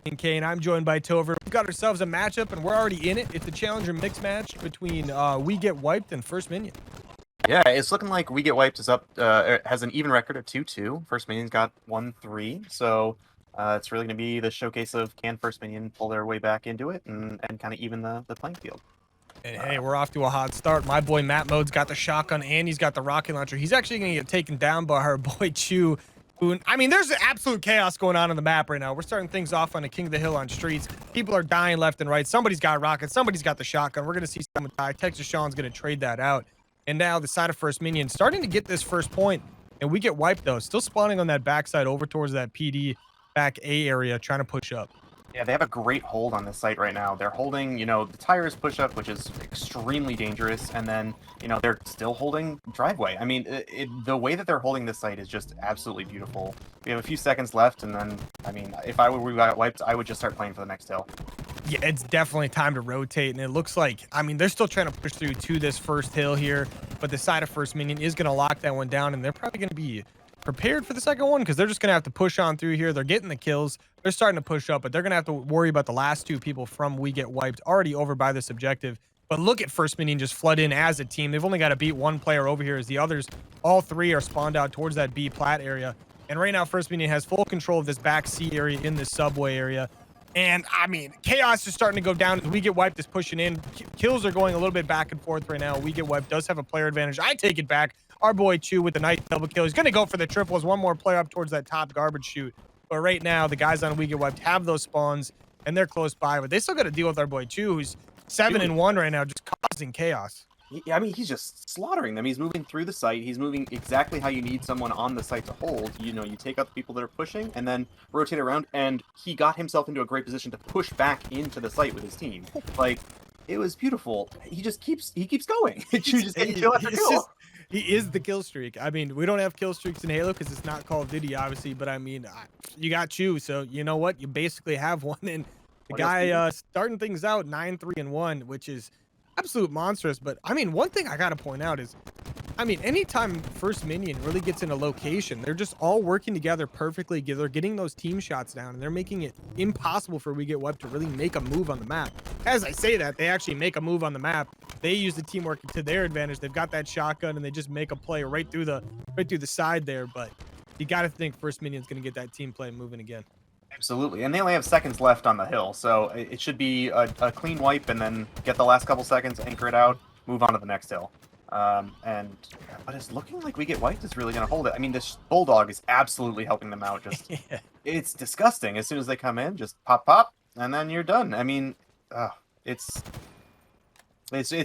and Kane. I'm joined by Tover. We've got ourselves a matchup, and we're already in it. It's a challenger mix match between We Get Wiped and First Minion. Yeah, it's looking like We Get Wiped is up, has an even record of 2-2. First Minion's got 1-3, so it's really going to be the showcase of can First Minion pull their way back into it and kind of even the playing field. And hey, we're off to a hot start. My boy Matt Mode's got the shotgun and he's got the rocket launcher. He's actually going to get taken down by our boy Chu. I mean, there's absolute chaos going on the map right now. We're starting things off on the King of the Hill on streets. People are dying left and right. Somebody's got rockets. Somebody's got the shotgun. We're going to see someone die. Texas Sean's going to trade that out. And now the side of First Minion starting to get this first point. And We Get Wiped, though. Still spawning on that backside over towards that PD back A area, trying to push up. Yeah, they have a great hold on this site right now. They're holding, the tires push up, which is extremely dangerous, and then, they're still holding driveway. I mean, the way that they're holding this site is just absolutely beautiful. We have a few seconds left, and then, I mean, if I were We Got Wiped, I would just start playing for the next hill. Yeah, it's definitely time to rotate, and it looks like, I mean, they're still trying to push through to this first hill here, but the side of First Minion is going to lock that one down, and they're probably going to be prepared for the second one because they're just going to have to push on through here. They're getting the kills. They're starting to push up, but they're going to have to worry about the last two people from We Get Wiped already over by this objective. But look at First Minion just flood in as a team. They've only got to beat one player over here as the others, all three are spawned out towards that B plat area. And right now, First Minion has full control of this back C area in this subway area. And I mean, chaos is starting to go down as We Get Wiped is pushing in. Kills are going a little bit back and forth right now. We Get Wiped does have a player advantage. I take it back. Our boy Chu with the nice double kill. He's going to go for the triples. One more player up towards that top garbage chute. But right now, the guys on We Get Wiped have those spawns, and they're close by. But they still got to deal with our boy Chu, who's 7-1 right now, just causing chaos. Yeah, I mean, he's just slaughtering them. He's moving through the site. He's moving exactly how you need someone on the site to hold. You take out the people that are pushing and then rotate around, and he got himself into a great position to push back into the site with his team. Like, it was beautiful. He keeps going. Just getting kill after kill. He is the kill streak. I mean, we don't have kill streaks in Halo because it's not Call of Duty, obviously. But I mean, you got Chu, so you know what? You basically have one. And the guy starting things out 9-3-1, which is absolute monstrous. But I mean, one thing I gotta point out is, I mean, anytime First Minion really gets in a location, they're just all working together perfectly. They're getting those team shots down, and they're making it impossible for We Get Wiped to really make a move on the map. As I say that, they actually make a move on the map. They use the teamwork to their advantage. They've got that shotgun, and they just make a play right through the side there. But you got to think First Minion's going to get that team play moving again. Absolutely, and they only have seconds left on the hill, so it should be a clean wipe, and then get the last couple seconds, anchor it out, move on to the next hill. But it's looking like We Get Wiped is really going to hold it. I mean, this Bulldog is absolutely helping them out. Just yeah. It's disgusting. As soon as they come in, just pop, and then you're done. I mean, it's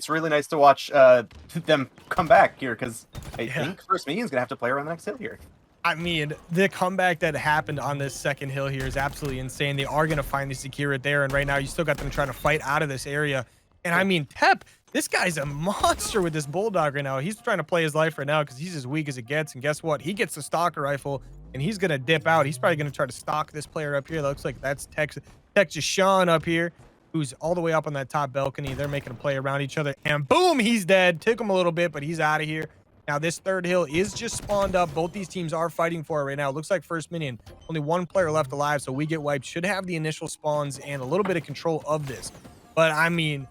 really nice to watch them come back here, because I think First Minion's going to have to play around the next hill here. I mean, the comeback that happened on this second hill here is absolutely insane. They are going to finally secure it there, and right now you still got them trying to fight out of this area. And I mean, Tep, this guy's a monster with this Bulldog right now. He's trying to play his life right now because he's as weak as it gets. And guess what? He gets the stalker rifle, and he's going to dip out. He's probably going to try to stalk this player up here. That looks like that's Texas Sean up here, who's all the way up on that top balcony. They're making a play around each other. And boom, he's dead. Took him a little bit, but he's out of here. Now, this third hill is just spawned up. Both these teams are fighting for it right now. It looks like First Minion, only one player left alive, so We Get Wiped should have the initial spawns and a little bit of control of this. But, I mean,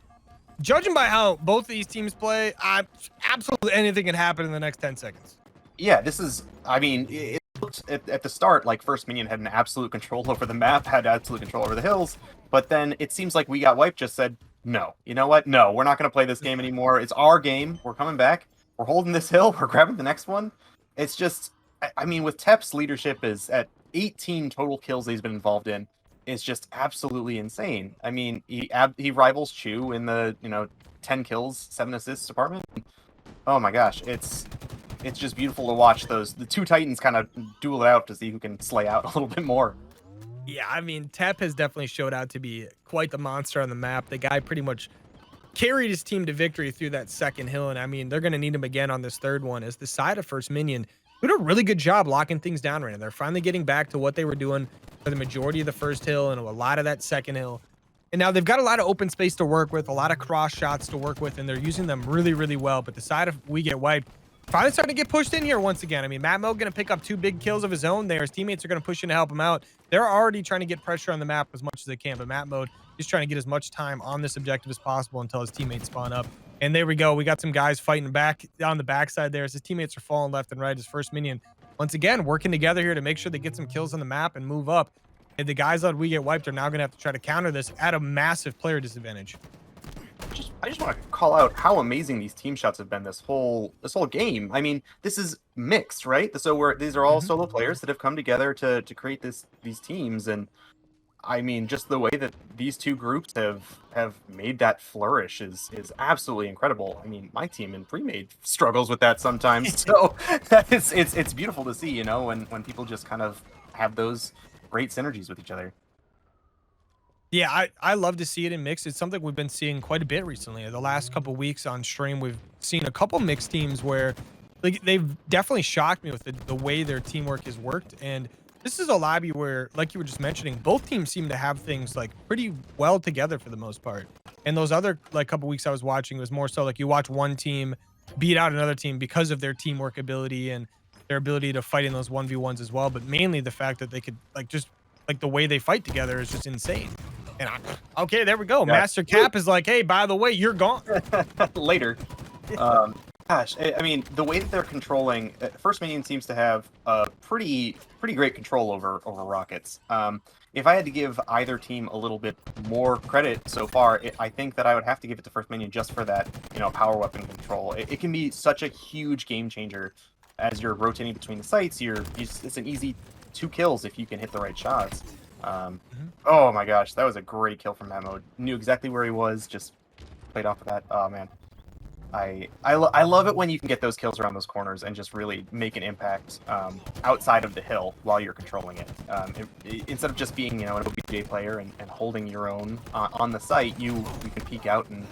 judging by how both of these teams play, absolutely anything can happen in the next 10 seconds. Yeah, this is, I mean, it looked at the start like First Minion had an absolute control over the map, had absolute control over the hills, but then it seems like We Got Wiped just said, no, you know what? No, we're not going to play this game anymore. It's our game. We're coming back. We're holding this hill. We're grabbing the next one. It's just, I mean, with Tep's leadership is at 18 total kills that he's been involved in. It's just absolutely insane. I mean, he rivals Chu in the 10 kills, 7 assists department. Oh my gosh, it's just beautiful to watch the two Titans kind of duel it out to see who can slay out a little bit more. Yeah, I mean, Tep has definitely showed out to be quite the monster on the map. The guy pretty much carried his team to victory through that second hill, and I mean, they're going to need him again on this third one as the side of First Minion did a really good job locking things down right now. They're finally getting back to what they were doing for the majority of the first hill and a lot of that second hill. And now they've got a lot of open space to work with, a lot of cross shots to work with, and they're using them really, really well. But the side of We Get Wiped, finally starting to get pushed in here once again. I mean, Matt Mo going to pick up 2 big kills of his own there. His teammates are going to push in to help him out. They're already trying to get pressure on the map as much as they can, but Matt Mode is trying to get as much time on this objective as possible until his teammates spawn up. And there we go. We got some guys fighting back on the backside there as his teammates are falling left and right. His first minion, once again, working together here to make sure they get some kills on the map and move up. And the guys that we get wiped are now going to have to try to counter this at a massive player disadvantage. I just want to call out how amazing these team shots have been this whole game. I mean, this is mixed, right? So these are all solo players that have come together to create these teams, and I mean, just the way that these two groups have made that flourish is absolutely incredible. I mean, my team in pre-made struggles with that sometimes, so it's beautiful to see, you know, when people just kind of have those great synergies with each other. Yeah, I love to see it in mix. It's something we've been seeing quite a bit recently. The last couple weeks on stream, we've seen a couple mixed teams where like they've definitely shocked me with the way their teamwork has worked. And this is a lobby where, like you were just mentioning, both teams seem to have things like pretty well together for the most part. And those other like couple weeks I was watching, it was more so like you watch one team beat out another team because of their teamwork ability and their ability to fight in those 1v1s as well. But mainly the fact that they could like just like the way they fight together is just insane. And okay, there we go. Master Cap is like, hey, by the way, you're gone. Later. Gosh, I mean, the way that they're controlling, First Minion seems to have a pretty great control over rockets. If I had to give either team a little bit more credit so far, I think that I would have to give it to First Minion just for that, you know, power weapon control. It can be such a huge game changer as you're rotating between the sites. It's an easy 2 kills if you can hit the right shots. Oh my gosh, that was a great kill from that mode. Knew exactly where he was, just played off of that. Oh man, I love it when you can get those kills around those corners and just really make an impact outside of the hill while you're controlling it. Instead of just being, you know, an OBJ player and holding your own on the site, you can peek out and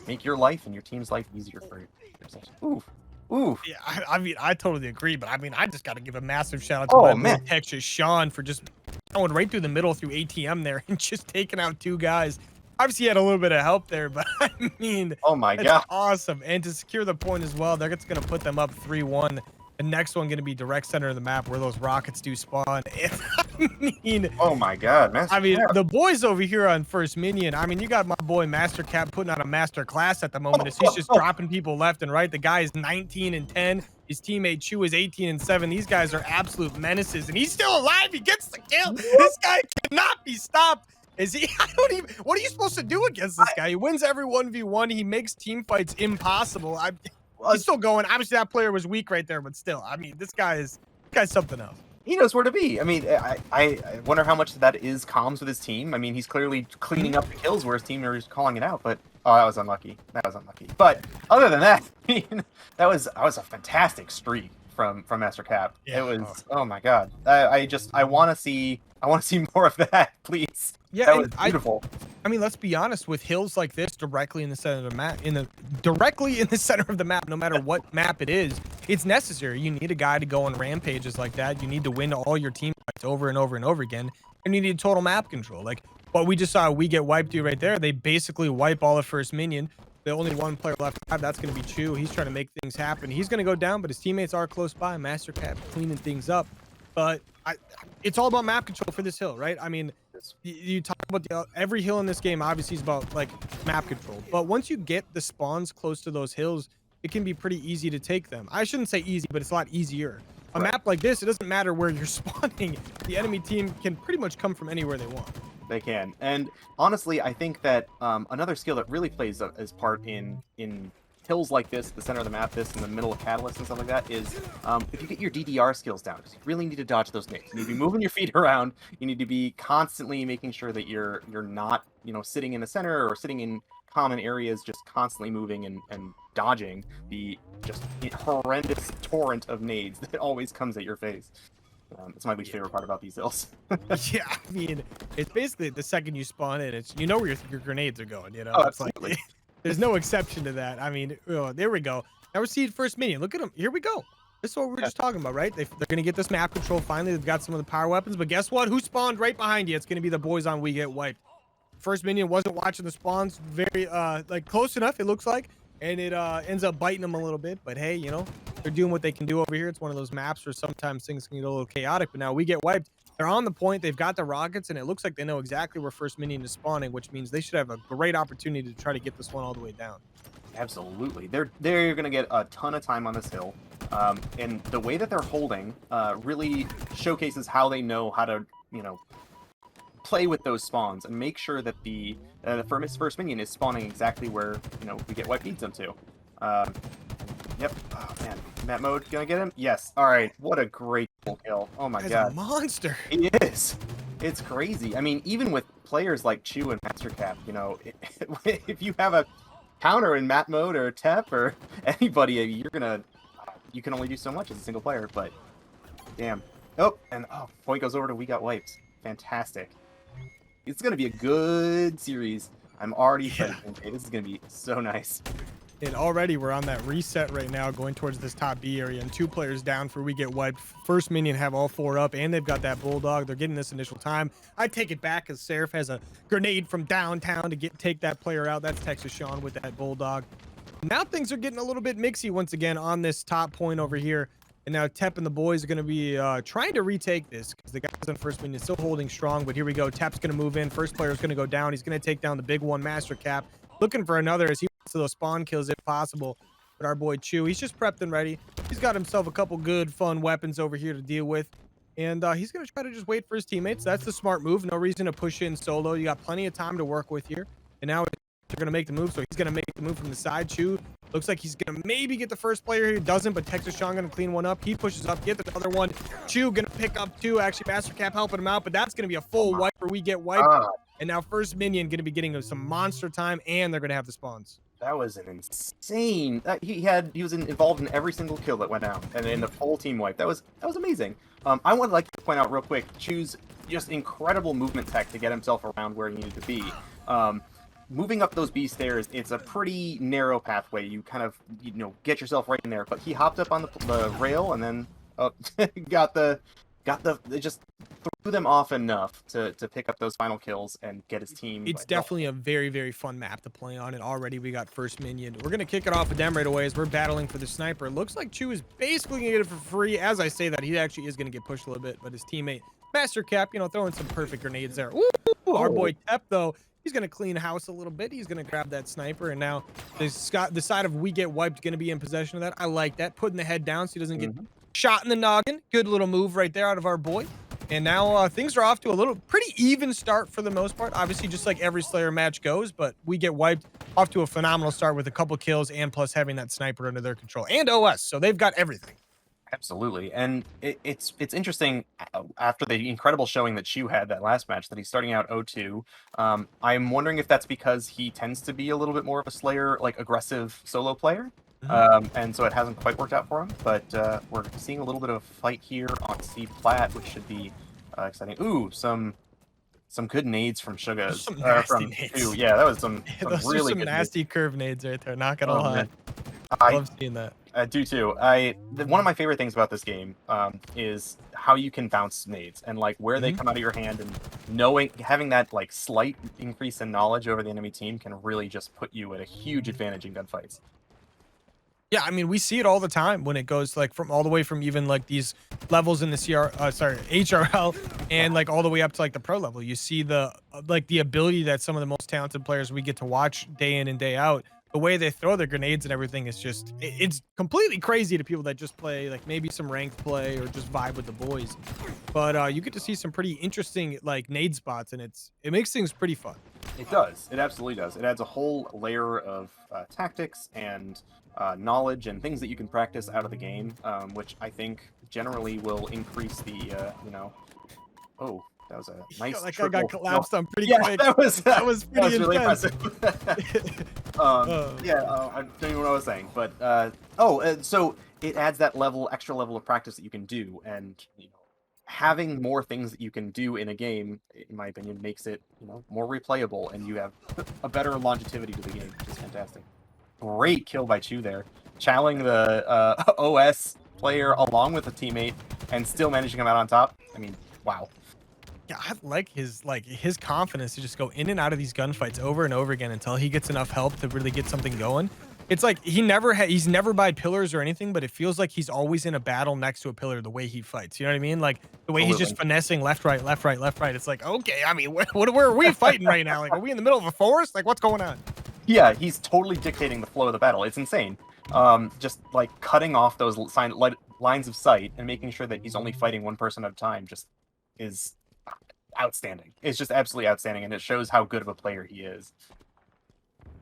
make your life and your team's life easier for yourself. Oof. Ooh. Yeah, I mean, I totally agree, but I mean, I just got to give a massive shout out to my Texas Sean for just going right through the middle through ATM there and just taking out 2 guys. Obviously, he had a little bit of help there, but I mean, oh my god, awesome! And to secure the point as well, that's going to put them up 3-1. The next one going to be direct center of the map where those rockets do spawn. And, I mean, oh my god, Master Cap. The boys over here on First Minion. I mean, you got my boy Master Cap putting on a master class at the moment. As he's just dropping people left and right. The guy is 19-10. His teammate Chu is 18-7. These guys are absolute menaces, and he's still alive. He gets the kill. This guy cannot be stopped. Is he? I don't even. What are you supposed to do against this guy? He wins every 1v1. He makes team fights impossible. He's still going. Obviously, that player was weak right there, but still, I mean, this guy's something else. He knows where to be. I mean, I wonder how much of that is comms with his team. I mean, he's clearly cleaning up the kills where his team is calling it out, but oh, that was unlucky. That was unlucky. But other than that, I mean, that was a fantastic streak from Master Cap. Yeah. It was oh my god. I want to see more of that, please. Yeah, that was beautiful. I mean, let's be honest. With hills like this directly in the center of the map, directly in the center of the map, no matter what map it is, it's necessary. You need a guy to go on rampages like that. You need to win all your team fights over and over and over again, and you need total map control. Like what we just saw, we get wiped to right there. They basically wipe all of First Minion. The only one player left, that's going to be Chu. He's trying to make things happen. He's going to go down, but his teammates are close by. Master Cap cleaning things up, but it's all about map control for this hill, right? I mean, you talk about every hill in this game obviously is about like map control, but once you get the spawns close to those hills, it can be pretty easy to take them. I shouldn't say easy, but it's a lot easier. A map like this, it doesn't matter where you're spawning. The enemy team can pretty much come from anywhere they want. They can. And honestly, I think that another skill that really plays as part in hills like this, the center of the map, this in the middle of Catalyst and stuff like that, is if you get your DDR skills down, because you really need to dodge those nades. You need to be moving your feet around. You need to be constantly making sure that you're not, you know, sitting in the center or sitting in common areas, just constantly moving and dodging the just horrendous torrent of nades that always comes at your face. It's my least favorite part about these hills. Yeah, I mean, it's basically the second you spawn in, it's, you know, where your grenades are going, you know? Oh, it's absolutely. like there's no exception to that. I mean, there we go. Now we're seeing First Minion. Look at them. Here we go. This is what we were just talking about, right? They're going to get this map control. Finally, they've got some of the power weapons. But guess what? Who spawned right behind you? It's going to be the boys on We Get Wiped. First Minion wasn't watching the spawns very, like, close enough, it looks like. and it ends up biting them a little bit. But hey, you know, they're doing what they can do over here. It's one of those maps where sometimes things can get a little chaotic, but now we get wiped. They're on the point. They've got the rockets, and it looks like they know exactly where First Minion is spawning, which means they should have a great opportunity to try to get this one all the way down. Absolutely. They're going to get a ton of time on this hill. And the way that they're holding really showcases how they know how to, you know, play with those spawns and make sure that the first minion is spawning exactly where, you know, we get what needs them to. Yep. Oh, man. Map mode gonna get him? Yes. All right. What a great kill. Oh, my That's God. a monster. He is. It's crazy. I mean, even with players like Chu and Mastercap, you know, if you have a counter in map mode or Tep or anybody, you can only do so much as a single player, but damn. Oh, and point goes over to We Got Wiped. Fantastic. It's going to be a good series. I'm already excited. This is going to be so nice. And already we're on that reset right now, going towards this top B area, and 2 players down for We Get Wiped. First Minion have all 4 up, and they've got that Bulldog. They're getting this initial time. I take it back because Seraph has a grenade from downtown to take that player out. That's Texas Sean with that Bulldog. Now things are getting a little bit mixy once again on this top point over here. And now Tep and the boys are going to be trying to retake this because the guys on First Minion still holding strong. But here we go. Tep's going to move in. First player is going to go down. He's going to take down the big one, Mastercap. Looking for another as he wants to those spawn kills if possible. But our boy Chu, he's just prepped and ready. He's got himself a couple good, fun weapons over here to deal with. And he's going to try to just wait for his teammates. That's the smart move. No reason to push in solo. You got plenty of time to work with here. And now they're going to make the move. So he's going to make the move from the side. Chu looks like he's going to maybe get the first player here. He doesn't, but Texas Sean going to clean one up. He pushes up, get another one. Chu going to pick up 2. Actually, Mastercap helping him out, but that's going to be a full wipe where We Get Wiped. And now First Minion going to be getting some monster time, and they're going to have the spawns. That was an insane. He was involved in every single kill that went down, and in the whole team wipe. That was amazing. I would like to point out real quick, Chu's just incredible movement tech to get himself around where he needed to be. Moving up those B stairs, it's a pretty narrow pathway. You kind of, you know, get yourself right in there. But he hopped up on the rail and then they just threw them off enough to pick up those final kills and get his team. It's definitely a very, very fun map to play on, and already we got First Minion. We're going to kick it off with them right away as we're battling for the sniper. It looks like Chu is basically going to get it for free. As I say that, he actually is going to get pushed a little bit, but his teammate, Mastercap, you know, throwing some perfect grenades there. Ooh, our boy Tep, though, he's going to clean house a little bit. He's going to grab that sniper, and now the side of We Get Wiped going to be in possession of that. I like that. Putting the head down so he doesn't get shot in the noggin. Good little move right there out of our boy. And now things are off to a pretty even start for the most part. Obviously, just like every Slayer match goes, but We Get Wiped off to a phenomenal start with a couple kills and plus having that sniper under their control and OS. So they've got everything. Absolutely. And it's interesting after the incredible showing that Chu had that last match that he's starting out 0-2. I'm wondering if that's because he tends to be a little bit more of a Slayer, like aggressive solo player. And so it hasn't quite worked out for him, but we're seeing a little bit of a fight here on C plat, which should be exciting. Ooh, some good nades from Sugas. Some nasty nades. Yeah, that was some Those really are some good nasty nades. curve nades right there. Not gonna lie. Man. I love seeing that. I do too. One of my favorite things about this game is how you can bounce nades and like where they come out of your hand, and having that like slight increase in knowledge over the enemy team can really just put you at a huge advantage in gunfights. Yeah, I mean, we see it all the time when it goes like from all the way from even like these levels in the HRL and like all the way up to like the pro level. You see the ability that some of the most talented players we get to watch day in and day out. The way they throw their grenades and everything is just, it's completely crazy to people that just play like maybe some ranked play or just vibe with the boys. But you get to see some pretty interesting like nade spots, and it makes things pretty fun. It does. It absolutely does. It adds a whole layer of tactics and knowledge and things that you can practice out of the game, which I think generally will increase the, Oh, that was a nice like triple. I got collapsed on pretty quick. That was pretty really intense. impressive. I don't even know what I was saying, but so it adds that extra level of practice that you can do, and having more things that you can do in a game, in my opinion, makes it more replayable, and you have a better longevity to the game, which is fantastic. Great kill by Chu there, chowing the OS player along with a teammate, and still managing to come out on top. I mean, wow. Yeah, I like his confidence to just go in and out of these gunfights over and over again until he gets enough help to really get something going. It's like he's never by pillars or anything, but it feels like he's always in a battle next to a pillar the way he fights. You know what I mean? Like the way he's just Absolutely. finessing left, right, left, right, left, right. It's like, okay, I mean, where are we fighting right now? Like, are we in the middle of a forest? Like, what's going on? Yeah, he's totally dictating the flow of the battle. It's insane. Just like cutting off those lines of sight and making sure that he's only fighting one person at a time just is outstanding. It's just absolutely outstanding, and it shows how good of a player he is.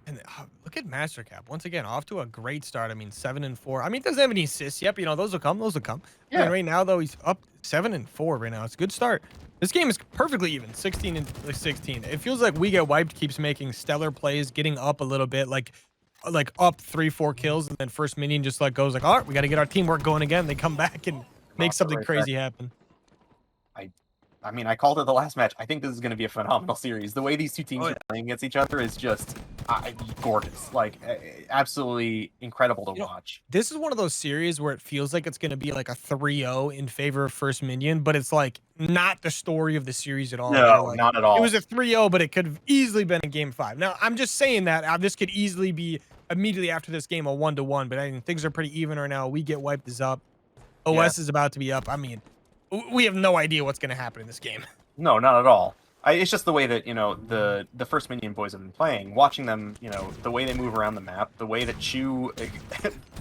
And look at Master Cap once again, off to a great start. I mean, 7-4. I mean, doesn't have any assists. Yep, you know those will come. Those will come. I mean, Yeah. right now though, he's up 7-4 right now. It's a good start. This game is perfectly even, 16-16. It feels like We Get Wiped keeps making stellar plays, getting up a little bit, like up 3-4 kills, and then First Minion just like goes like, all right, we got to get our teamwork going again. They come back and make Drops it something right crazy back. happen. I mean, I called it the last match. I think this is going to be a phenomenal series. The way these two teams Oh, yeah. are playing against each other is just gorgeous. Like, absolutely incredible to You know, watch. This is one of those series where it feels like it's going to be like a 3-0 in favor of First Minion, but it's like not the story of the series at all. Where, No, like, not at it all. was a 3-0, but it could have easily been a game 5. Now, I'm just saying that this could easily be immediately after this game a 1-1, but I mean, things are pretty even right now. We Get Wiped is up. Yeah. OS is about to be up. I mean, we have no idea what's going to happen in this game. No, not at all. It's just the way that, you know, the First Minion boys have been playing. Watching them, you know, the way they move around the map, the way that Chu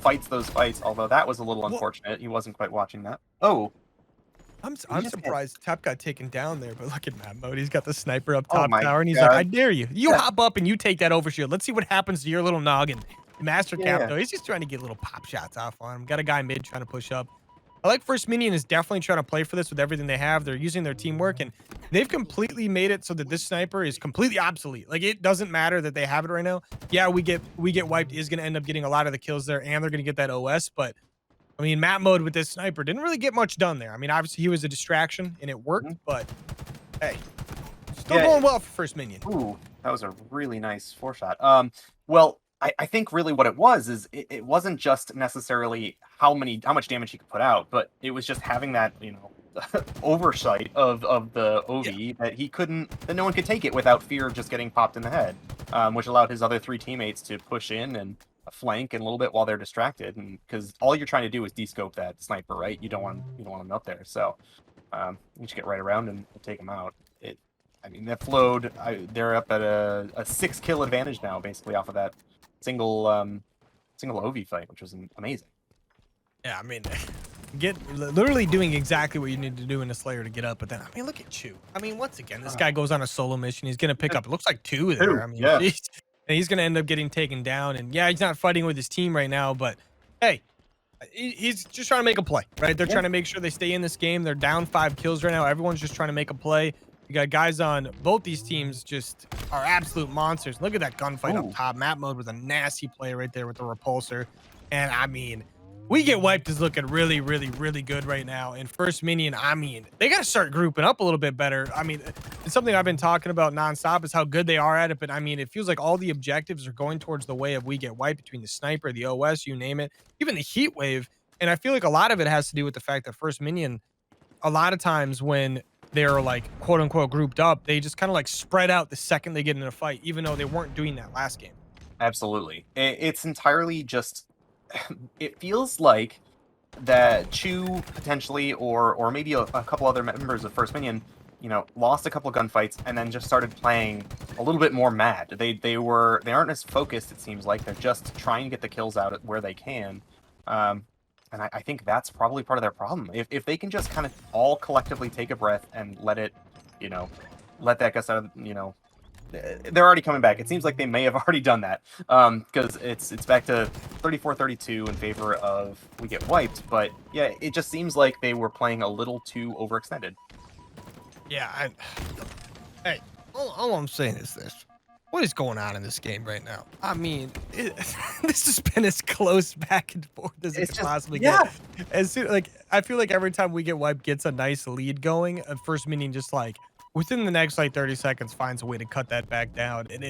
fights those fights, although that was a little unfortunate. He wasn't quite watching that. Oh. I'm just surprised Tap got taken down there, but look at map mode. He's got the sniper up Oh top my tower, and he's like, God. I dare you. You Yeah. hop up and you take that overshield. Let's see what happens to your little noggin. Master Cap, Yeah. though, he's just trying to get little pop shots off on him. Got a guy mid trying to push up. I like First Minion is definitely trying to play for this with everything they have. They're using their teamwork, and they've completely made it so that this sniper is completely obsolete. Like, it doesn't matter that they have it right now. Yeah, we get Wiped is going to end up getting a lot of the kills there, and they're going to get that OS, but I mean, map mode with this sniper didn't really get much done there. I mean, obviously he was a distraction and it worked, but hey, still going well for First Minion. Ooh, that was a really nice 4-shot. Well, I think really what it was is it wasn't just necessarily how much damage he could put out, but it was just having that, you know, oversight of the OV that no one could take it without fear of just getting popped in the head, which allowed his other 3 teammates to push in and flank in a little bit while they're distracted, and because all you're trying to do is descope that sniper, right? You don't want him up there, so you just get right around and take him out. I mean, that flowed. They're up at a 6-kill advantage now, basically off of that single OV fight, which was amazing. Yeah, I mean, literally doing exactly what you need to do in a Slayer to get up, but then, I mean, look at Chu. I mean, once again, this guy goes on a solo mission. He's going to pick up, it looks like 2 there. 2, I mean, yeah. And he's going to end up getting taken down, and yeah, he's not fighting with his team right now, but hey, he's just trying to make a play, right? They're trying to make sure they stay in this game. They're down 5 kills right now. Everyone's just trying to make a play. You got guys on both these teams just are absolute monsters. Look at that gunfight up top. Map mode was a nasty play right there with the repulsor. And I mean, We Get Wiped is looking really, really, really good right now. And First Minion, I mean, they got to start grouping up a little bit better. I mean, it's something I've been talking about nonstop is how good they are at it. But I mean, it feels like all the objectives are going towards the way of We Get Wiped, between the sniper, the OS, you name it, even the heat wave. And I feel like a lot of it has to do with the fact that First Minion, a lot of times when they're like quote unquote grouped up, they just kind of like spread out the second they get in a fight, even though they weren't doing that last game. Absolutely. It's entirely just, it feels like that Chu potentially, or maybe a couple other members of First Minion, you know, lost a couple gunfights and then just started playing a little bit more mad. They aren't as focused, it seems like. They're just trying to get the kills out where they can. And I think that's probably part of their problem. If they can just kind of all collectively take a breath and let it, you know, let that get out of, you know, they're already coming back. It seems like they may have already done that, because it's back to 34-32 in favor of We Get Wiped. But yeah, it just seems like they were playing a little too overextended. Yeah, hey, all I'm saying is this. What is going on in this game right now? I mean, this has been as close back and forth as it could possibly get. As soon, like, I feel like every time We Get Wiped gets a nice lead going, First Minion just like within the next like 30 seconds finds a way to cut that back down, and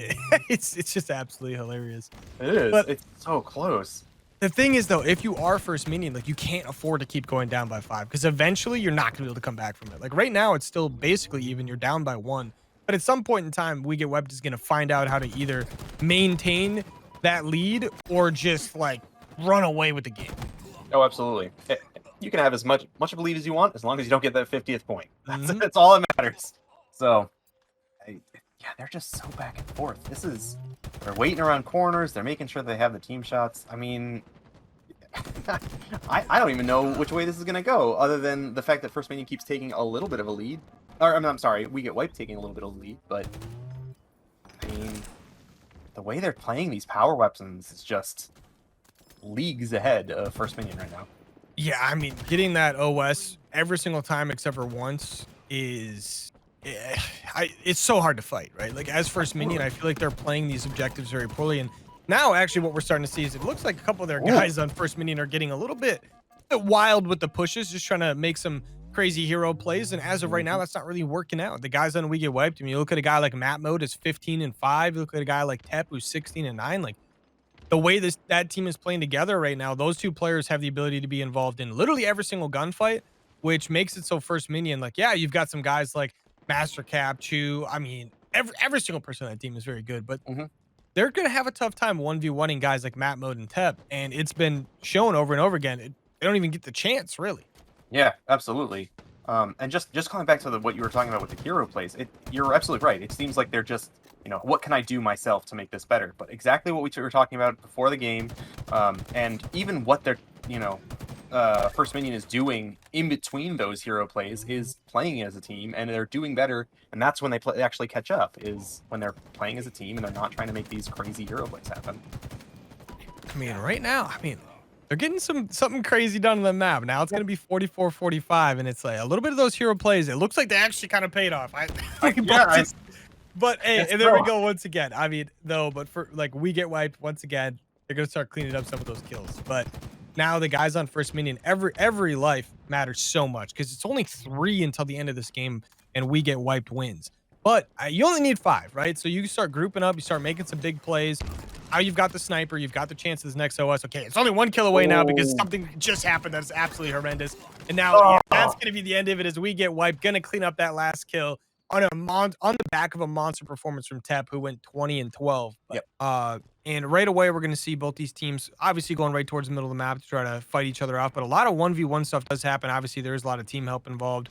it's just absolutely hilarious. It is. But it's so close. the thing is, though, if you are First Minion, like, you can't afford to keep going down by 5, because eventually you're not gonna be able to come back from it. Like right now, it's still basically even. You're down by 1. But at some point in time, We Get Wiped is going to find out how to either maintain that lead or just like run away with the game. Oh, absolutely. You can have as much of a lead as you want, as long as you don't get that 50th point. Mhm. That's all that matters. So, yeah, they're just so back and forth. They're waiting around corners. They're making sure they have the team shots. I mean, I don't even know which way this is gonna go, other than the fact that First Minion keeps taking a little bit of a lead. Or, I mean, I'm sorry, we get wiped taking a little bit of a lead, but I mean, the way they're playing these power weapons is just leagues ahead of First Minion right now. Yeah, I mean, getting that OS every single time except for once is it's so hard to fight, right? Like as First Minion, I feel like they're playing these objectives very poorly. And now actually what we're starting to see is it looks like a couple of their guys on First Minion are getting a little bit wild with the pushes, just trying to make some crazy hero plays. And as of right now, that's not really working out. The guys on We Get Wiped, I mean, you look at a guy like Map Mode is 15-5. You look at a guy like Tep who's 16-9. Like the way that team is playing together right now, those two players have the ability to be involved in literally every single gunfight, which makes it so First Minion, like, yeah, you've got some guys like Master Cap, Chew. I mean, every single person on that team is very good, but they're going to have a tough time 1v1ing guys like Map Mode and Tep, and it's been shown over and over again. They don't even get the chance, really. Yeah, absolutely. And just coming back to what you were talking about with the hero plays, you're absolutely right. It seems like they're just, what can I do myself to make this better? But exactly what we were talking about before the game, and even what they're, First Minion is doing in between those hero plays is playing as a team, and they're doing better. And that's when they actually catch up, is when they're playing as a team and they're not trying to make these crazy hero plays happen. I mean, right now, they're getting something crazy done on the map. Now it's going to be 44-45, and it's like a little bit of those hero plays. It looks like they actually kind of paid off. But hey, and there we go once again. I mean, though, but for like We Get Wiped once again, they're going to start cleaning up some of those kills. But now the guys on First Minion, every life matters so much because it's only 3 until the end of this game, and We Get Wiped wins. But you only need 5, right? So you start grouping up, you start making some big plays. Now you've got the sniper, you've got the chance of this next OS. Okay, it's only 1 kill away now because something just happened that's absolutely horrendous. And now that's going to be the end of it as We Get Wiped. Going to clean up that last kill on the back of a monster performance from Tep, who went 20-12. Yep. And right away, we're going to see both these teams obviously going right towards the middle of the map to try to fight each other out. But a lot of 1v1 stuff does happen. Obviously, there is a lot of team help involved.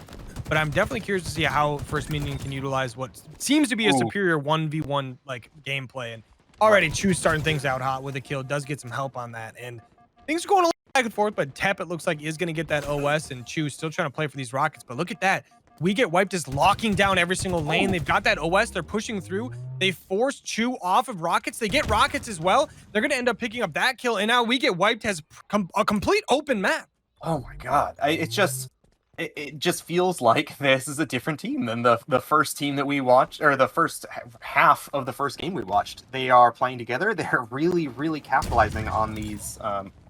But I'm definitely curious to see how First Minion can utilize what seems to be a superior 1v1 like gameplay. And already Chew starting things out hot with a kill, does get some help on that. And things are going a little back and forth, but Tep, it looks like, is going to get that OS, and Chew still trying to play for these rockets. But look at that. We Get Wiped is locking down every single lane. They've got that OS. They're pushing through. They force Chew off of rockets. They get rockets as well. They're going to end up picking up that kill. And now We Get Wiped has a complete open map. Oh my god. It just feels like this is a different team than the first team that we watched, or the first half of the first game we watched. They are playing together. They're really, really capitalizing on these.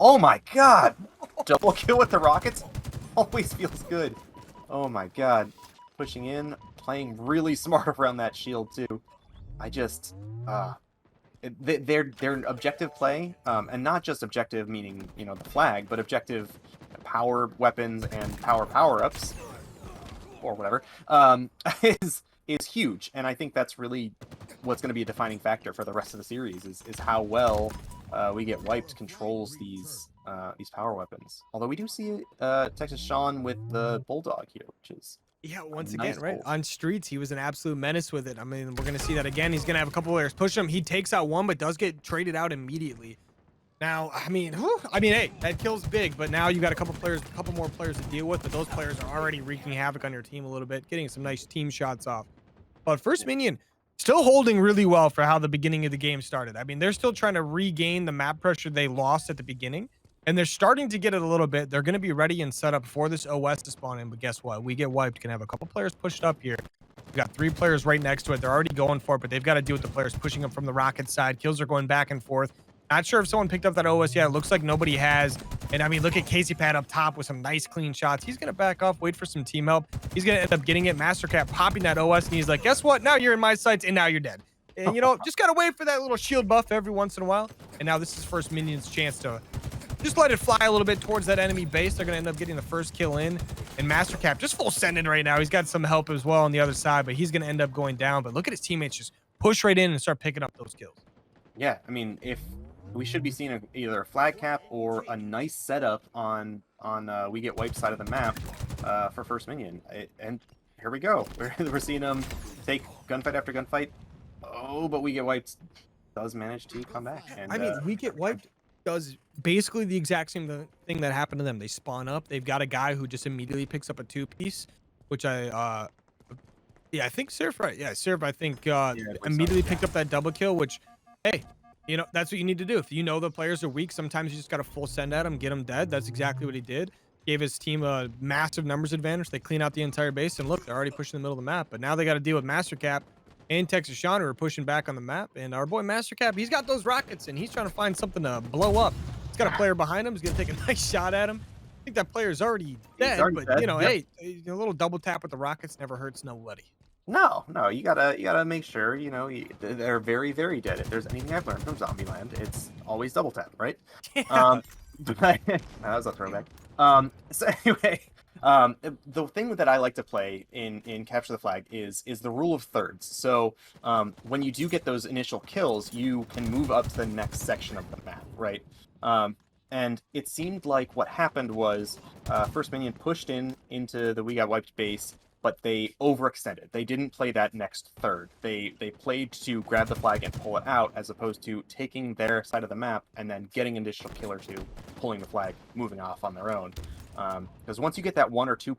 Oh my god. Double kill with the rockets always feels good. Oh my god. Pushing in, playing really smart around that shield too. I just their objective play, and not just objective meaning, the flag, but objective power weapons and power-ups or whatever, is huge. And I think that's really what's going to be a defining factor for the rest of the series is how well We Get Wiped controls these power weapons. Although we do see Texas Sean with the Bulldog here, which is once nice again, right? goal. On streets, he was an absolute menace with it. I mean, we're going to see that again. He's going to have a couple players push him. He takes out one, but does get traded out immediately. Now, I mean, hey, that kill's big, but now you got a couple more players to deal with, but those players are already wreaking havoc on your team a little bit, getting some nice team shots off. But First Minion still holding really well for how the beginning of the game started. I mean, they're still trying to regain the map pressure they lost at the beginning, and they're starting to get it a little bit. They're going to be ready and set up for this OS to spawn in, but guess what? We Get Wiped can have a couple players pushed up here. We've got 3 players right next to it. They're already going for it, but they've got to deal with the players pushing up from the rocket side. Kills are going back and forth. Not sure if someone picked up that OS yet. It looks like nobody has. And I mean, look at Casey Pad up top with some nice clean shots. He's going to back off, wait for some team help. He's going to end up getting it. Master Cap popping that OS, and he's like, guess what? Now you're in my sights, and now you're dead. And, just got to wait for that little shield buff every once in a while. And now this is First Minion's chance to just let it fly a little bit towards that enemy base. They're going to end up getting the first kill in. And Master Cap just full sending right now. He's got some help as well on the other side, but he's going to end up going down. But look at his teammates just push right in and start picking up those kills. Yeah, I mean, if we should be seeing either a flag cap or a nice setup on we get wiped side of the map for First Minion. And here we go. We're seeing them take gunfight after gunfight. Oh, but we get wiped. Does manage to come back. And I mean, we get wiped does basically the exact same thing that happened to them. They spawn up. They've got a guy who just immediately picks up a 2-piece, which yeah, I think Surf, right? Yeah, Surf, I think immediately picked up that double kill, which, hey, you know, that's what you need to do. If you know the players are weak, sometimes you just got to full send at them, get them dead. That's exactly what he did. Gave his team a massive numbers advantage. They clean out the entire base, and look, they're already pushing the middle of the map. But now they got to deal with Master Cap and Texas Sean, who are pushing back on the map. And our boy Master Cap, he's got those rockets, and he's trying to find something to blow up. He's got a player behind him. He's going to take a nice shot at him. I think that player's already dead, but, dead. you know, Yep. hey, a little double tap with the rockets never hurts nobody. No, you gotta make sure, you know, they're very, very dead. If there's anything I've learned from Zombieland, it's always double tap, right? Yeah. That was a throwback. So anyway, the thing that I like to play in Capture the Flag is the rule of thirds. So when you do get those initial kills, you can move up to the next section of the map, right? And it seemed like what happened was First Minion pushed into the We Got Wiped base, but they overextended. They didn't play that next third. They played to grab the flag and pull it out, as opposed to taking their side of the map and then getting an additional kill or two, pulling the flag, moving off on their own. Because once you get that 1 or 2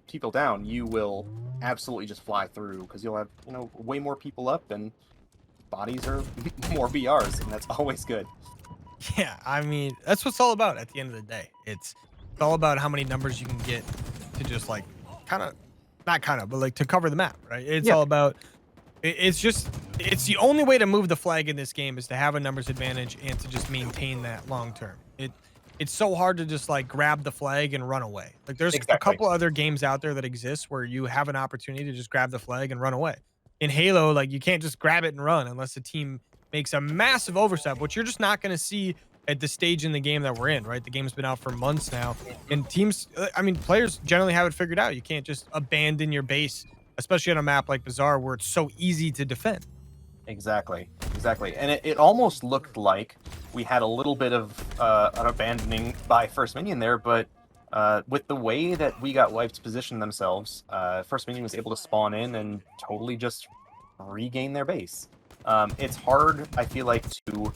people down, you will absolutely just fly through, because you'll have, you know, way more people up and bodies are more BRs, and that's always good. Yeah, I mean, that's what it's all about at the end of the day. It's all about how many numbers you can get to just like but like to cover the map, right? It's Yeah. all about it's the only way to move the flag in this game is to have a numbers advantage and to just maintain that long term. It's so hard to just like grab the flag and run away. Like there's a Exactly. couple other games out there that exist where you have an opportunity to just grab the flag and run away. In Halo, like you can't just grab it and run unless the team makes a massive overstep, which you're just not going to see at the stage in the game that we're in, right? The game's been out for months now, and teams, I mean, players generally have it figured out. You can't just abandon your base, especially on a map like Bazaar where it's so easy to defend. Exactly. And it almost looked like we had a little bit of an abandoning by First Minion there, but with the way that We Got Wiped positioned themselves, First Minion was able to spawn in and totally just regain their base. It's hard, I feel like, to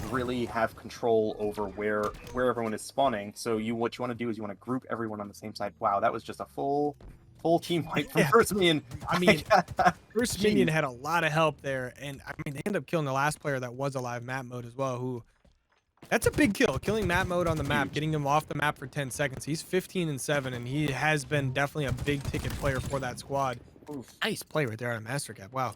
really have control over where everyone is spawning. So what you want to do is you want to group everyone on the same side. Wow, that was just a full team wipe from Yeah. First Minion. I mean, First Minion had a lot of help there, and I mean, they ended up killing the last player that was alive, Map Mode, as well, who that's a big kill, killing Map Mode on the map, getting him off the map for 10 seconds. He's 15-7, and he has been definitely a big ticket player for that squad. Oof. Nice play right there out of Master Cap. Wow.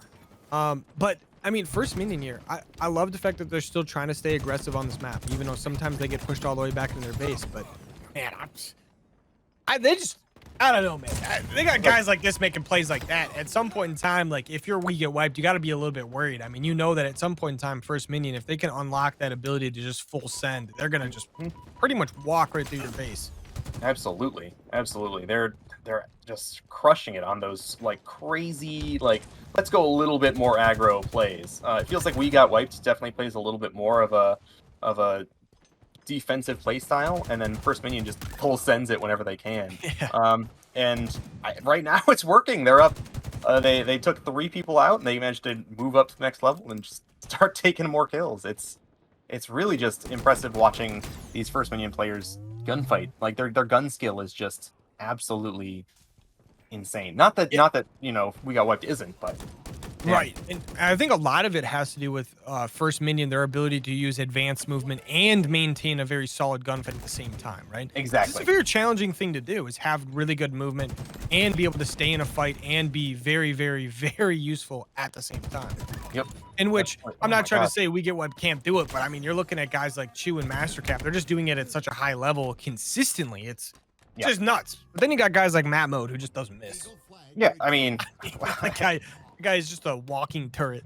But I mean, First Minion here, I love the fact that they're still trying to stay aggressive on this map, even though sometimes they get pushed all the way back into their base. But man, I don't know, man. They got guys like this making plays like that. At some point in time, like if we get wiped, you got to be a little bit worried. I mean, you know that at some point in time, First Minion, if they can unlock that ability to just full send, they're gonna just pretty much walk right through your base. Absolutely. They're just crushing it on those like crazy, like, let's go a little bit more aggro plays. It feels like We Got Wiped definitely plays a little bit more of a defensive play style, and then First Minion just full sends it whenever they can. Yeah. Right now it's working. They're up. They took 3 people out, and they managed to move up to the next level and just start taking more kills. It's really just impressive watching these First Minion players gunfight. Like their gun skill is just absolutely insane. Not that you know We Got Wiped isn't, but yeah. Right. And I think a lot of it has to do with First Minion, their ability to use advanced movement and maintain a very solid gunfight at the same time, right? Exactly. It's a very challenging thing to do, is have really good movement and be able to stay in a fight and be very, very, very useful at the same time. Yep. In which, Oh I'm not trying God. to say We Get Wiped can't do it, but I mean, you're looking at guys like Chew and Master Cap. They're just doing it at such a high level consistently. It's just nuts. But then you got guys like Map Mode who just doesn't miss. Yeah, I mean, that guy is just a walking turret.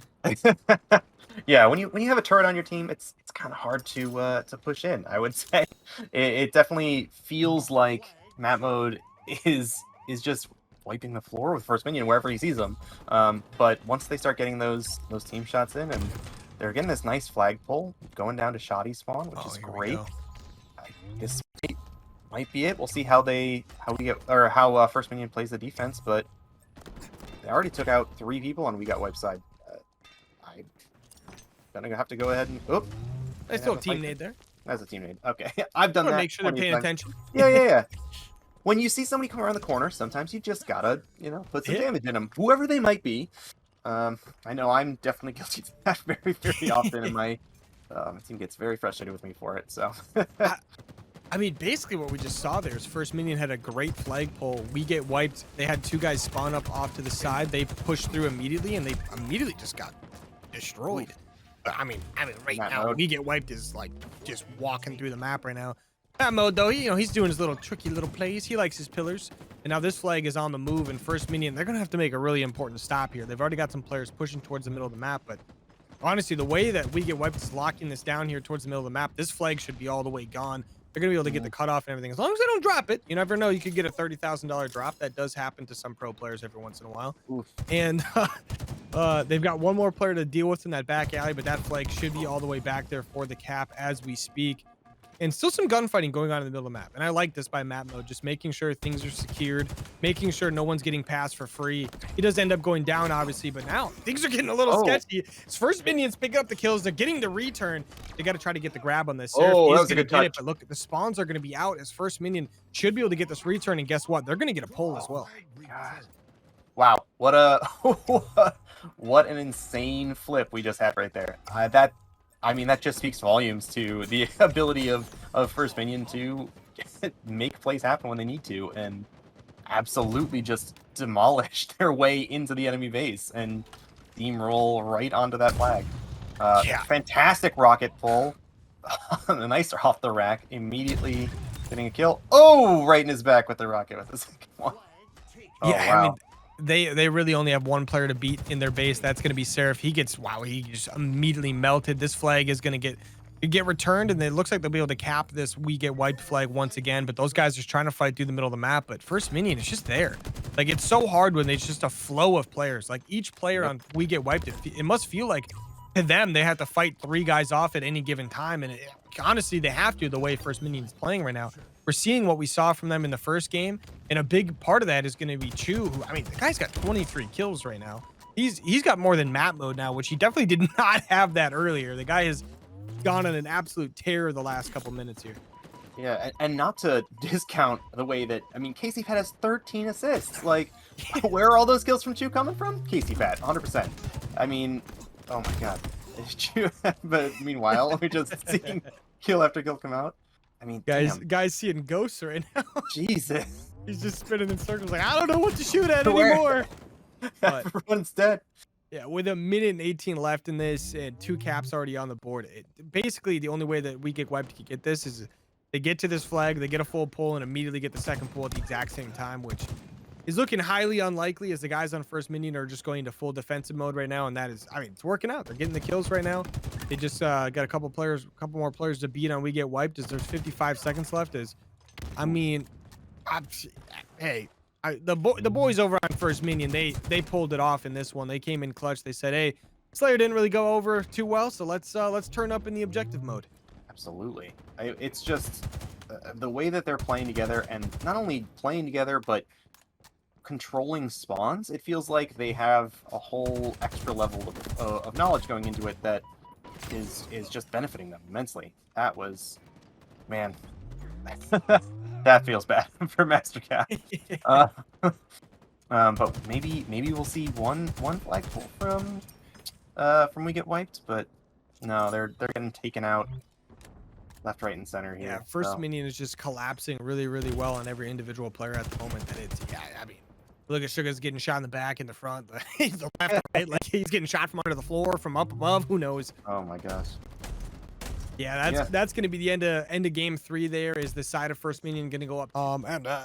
yeah, when you have a turret on your team, it's kind of hard to push in. I would say it definitely feels like Map Mode is just wiping the floor with First Minion wherever he sees them. But once they start getting those team shots in, and they're getting this nice flag pull going down to shoddy spawn, which is Here we great. go. This might be it. We'll see how First Minion plays the defense, but they already took out 3 people on We Got Wipe side. I'm gonna have to go ahead and Nice little team nade there. That's a team nade. Okay, I've done that. Make sure they're paying attention. Yeah. When you see somebody come around the corner, sometimes you just gotta, put some damage in them, whoever they might be. I know I'm definitely guilty of that very, very often, and my team gets very frustrated with me for it. So, I mean, basically what we just saw there is First Minion had a great flag pull. We get wiped. They had 2 guys spawn up off to the side. They pushed through immediately, and they immediately just got destroyed. But I mean, right now, We Get Wiped is like just walking through the map right now. That mode though, he's doing his little tricky little plays. He likes his pillars. And now this flag is on the move, and First Minion, they're gonna have to make a really important stop here. They've already got some players pushing towards the middle of the map, but honestly, the way that We Get Wiped is locking this down here towards the middle of the map, this flag should be all the way gone. They're gonna be able to get the cutoff and everything. As long as they don't drop it, you never know. You could get a $30,000 drop. That does happen to some pro players every once in a while. Oof. And they've got one more player to deal with in that back alley, but that flag should be all the way back there for the cap as we speak. And still some gunfighting going on in the middle of the map. And I like this by map mode, just making sure things are secured, making sure no one's getting passed for free. He does end up going down, obviously, but now things are getting a little sketchy. It's First Minions picking up the kills. They're getting the return. They got to try to get the grab on this. That was a good touch. But look, the spawns are going to be out as First Minion should be able to get this return. And guess what? They're going to get a pull as well. God. Wow, what an insane flip we just had right there. That just speaks volumes to the ability of First Minion to make plays happen when they need to, and absolutely just demolish their way into the enemy base and steamroll right onto that flag. Fantastic rocket pull. The nicer off the rack, immediately getting a kill. Oh, right in his back with the rocket with the second one. Oh, yeah, wow. I mean, they really only have one player to beat in their base. That's going to be Seraph. He just immediately melted. This flag is going to get returned, and it looks like they'll be able to cap this We Get Wiped flag once again. But those guys are just trying to fight through the middle of the map. But First Minion is just there. Like, it's so hard when it's just a flow of players. Like, each player on We Get Wiped, it must feel like to them they have to fight 3 guys off at any given time. And honestly, they have to, the way First Minion is playing right now. We're seeing what we saw from them in the first game, and a big part of that is going to be Chu, who, I mean, the guy's got 23 kills right now. He's got more than map mode now, which he definitely did not have that earlier. The guy has gone on an absolute tear the last couple minutes here. Yeah, and not to discount the way that, I mean, Casey Pat has 13 assists. Like, where are all those kills from Chu coming from? Casey Pat, 100%. I mean, oh my god. Chu, but meanwhile, we're just seeing kill after kill come out. I mean, guys seeing ghosts right now. Jesus. He's just spinning in circles like, I don't know what to shoot at anymore. But everyone's dead. Yeah, with 1:18 left in this and 2 caps already on the board, basically the only way that We Get Wiped can get this is they get to this flag, they get a full pull, and immediately get the second pull at the exact same time, which is looking highly unlikely as the guys on First Minion are just going into full defensive mode right now. And that is, I mean, it's working out. They're getting the kills right now. They just got a couple more players to beat on We Get Wiped as there's 55 seconds left. I mean, the boys over on First Minion, they pulled it off in this one. They came in clutch. They said, hey, Slayer didn't really go over too well, so let's turn up in the objective mode. Absolutely. It's just the way that they're playing together, and not only playing together, but controlling spawns. It feels like they have a whole extra level of knowledge going into it that is just benefiting them immensely. That was, man, that feels bad for Master Cat. But maybe we'll see one flag pull from We Get Wiped, but no, they're getting taken out left, right, and center here. Yeah, First Minion is just collapsing really, really well on every individual player at the moment. That it's, yeah, I mean, look at Sugar's getting shot in the back, in the front, the left, and right, like he's getting shot from under the floor, from up above. Who knows? Oh my gosh. Yeah, that's going to be the end of game 3. There is the side of First Minion going to go up.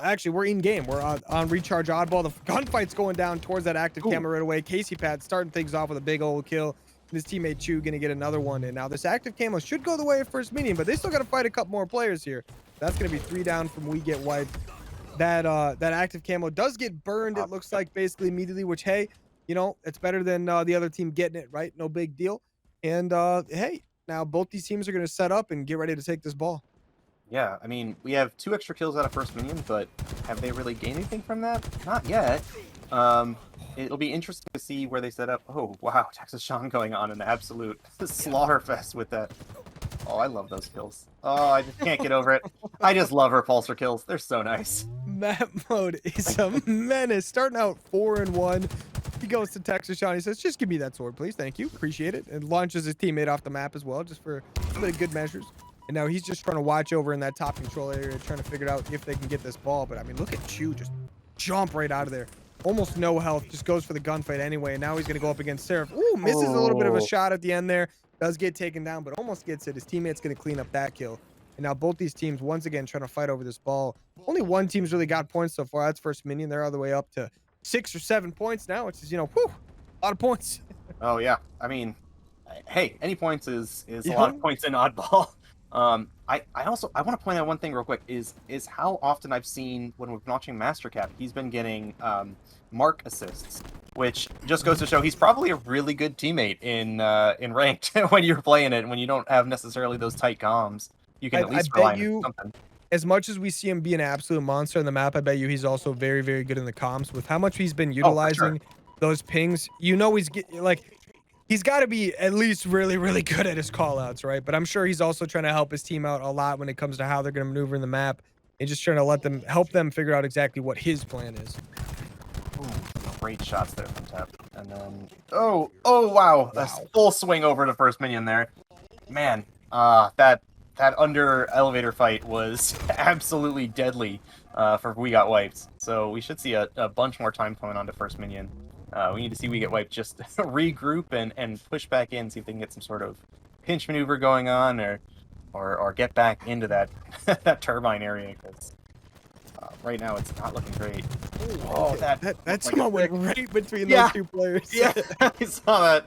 Actually, we're in game. We're on recharge oddball. The gunfight's going down towards that active camera right away. Casey Pad starting things off with a big old kill. His teammate Chu going to get another one. And now this active camo should go the way of First Minion, but they still got to fight a couple more players here. That's going to be 3 down from We Get Wiped. That active camo does get burned, it looks like, basically immediately, which, hey, you know, it's better than the other team getting it, right? No big deal. And hey, now both these teams are going to set up and get ready to take this ball. Yeah, I mean, we have 2 extra kills out of First Minion, but have they really gained anything from that? Not yet. It'll be interesting to see where they set up. Oh, wow, Texas Sean going on an absolute slaughter fest with that. Oh, I love those kills. Oh, I just can't get over it. I just love her pulsar kills. They're so nice. Map mode is a menace. Starting out 4-1. He goes to Texas Sean. He says, just give me that sword, please. Thank you. Appreciate it. And launches his teammate off the map as well, just for some of the good measures. And now he's just trying to watch over in that top control area, trying to figure out if they can get this ball. But I mean, look at Chu just jump right out of there. Almost no health, just goes for the gunfight anyway. And now he's going to go up against Seraph. Ooh, misses a little bit of a shot at the end there. Does get taken down, but almost gets it. His teammate's going to clean up that kill. And now both these teams, once again, trying to fight over this ball. Only one team's really got points so far. That's First Minion. They're all the way up to 6 or 7 points now, which is, whew, a lot of points. Oh, yeah. I mean, hey, any points is a lot of points in oddball. I want to point out one thing real quick is how often I've seen when we've been watching Mastercap, he's been getting mark assists, which just goes to show he's probably a really good teammate in ranked when you're playing it and when you don't have necessarily those tight comms. You can at least rely on something. As much as we see him be an absolute monster on the map, I bet you he's also very, very good in the comms. With how much he's been utilizing those pings, he's got to be at least really, really good at his callouts, right? But I'm sure he's also trying to help his team out a lot when it comes to how they're going to maneuver in the map and just trying to help them figure out exactly what his plan is. Ooh, great shots there from Tep. And then, oh, wow. That's full swing over to First Minion there. Man, that under elevator fight was absolutely deadly for We Got Wiped. So we should see a bunch more time coming on to First Minion. We need to see We Get Wiped just regroup and push back in, see if they can get some sort of pinch maneuver going on or get back into that that turbine area, because right now it's not looking great. Oh, that someone went right between those two players. Yeah, I saw that.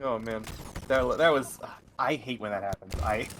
Oh man, that was. I hate when that happens.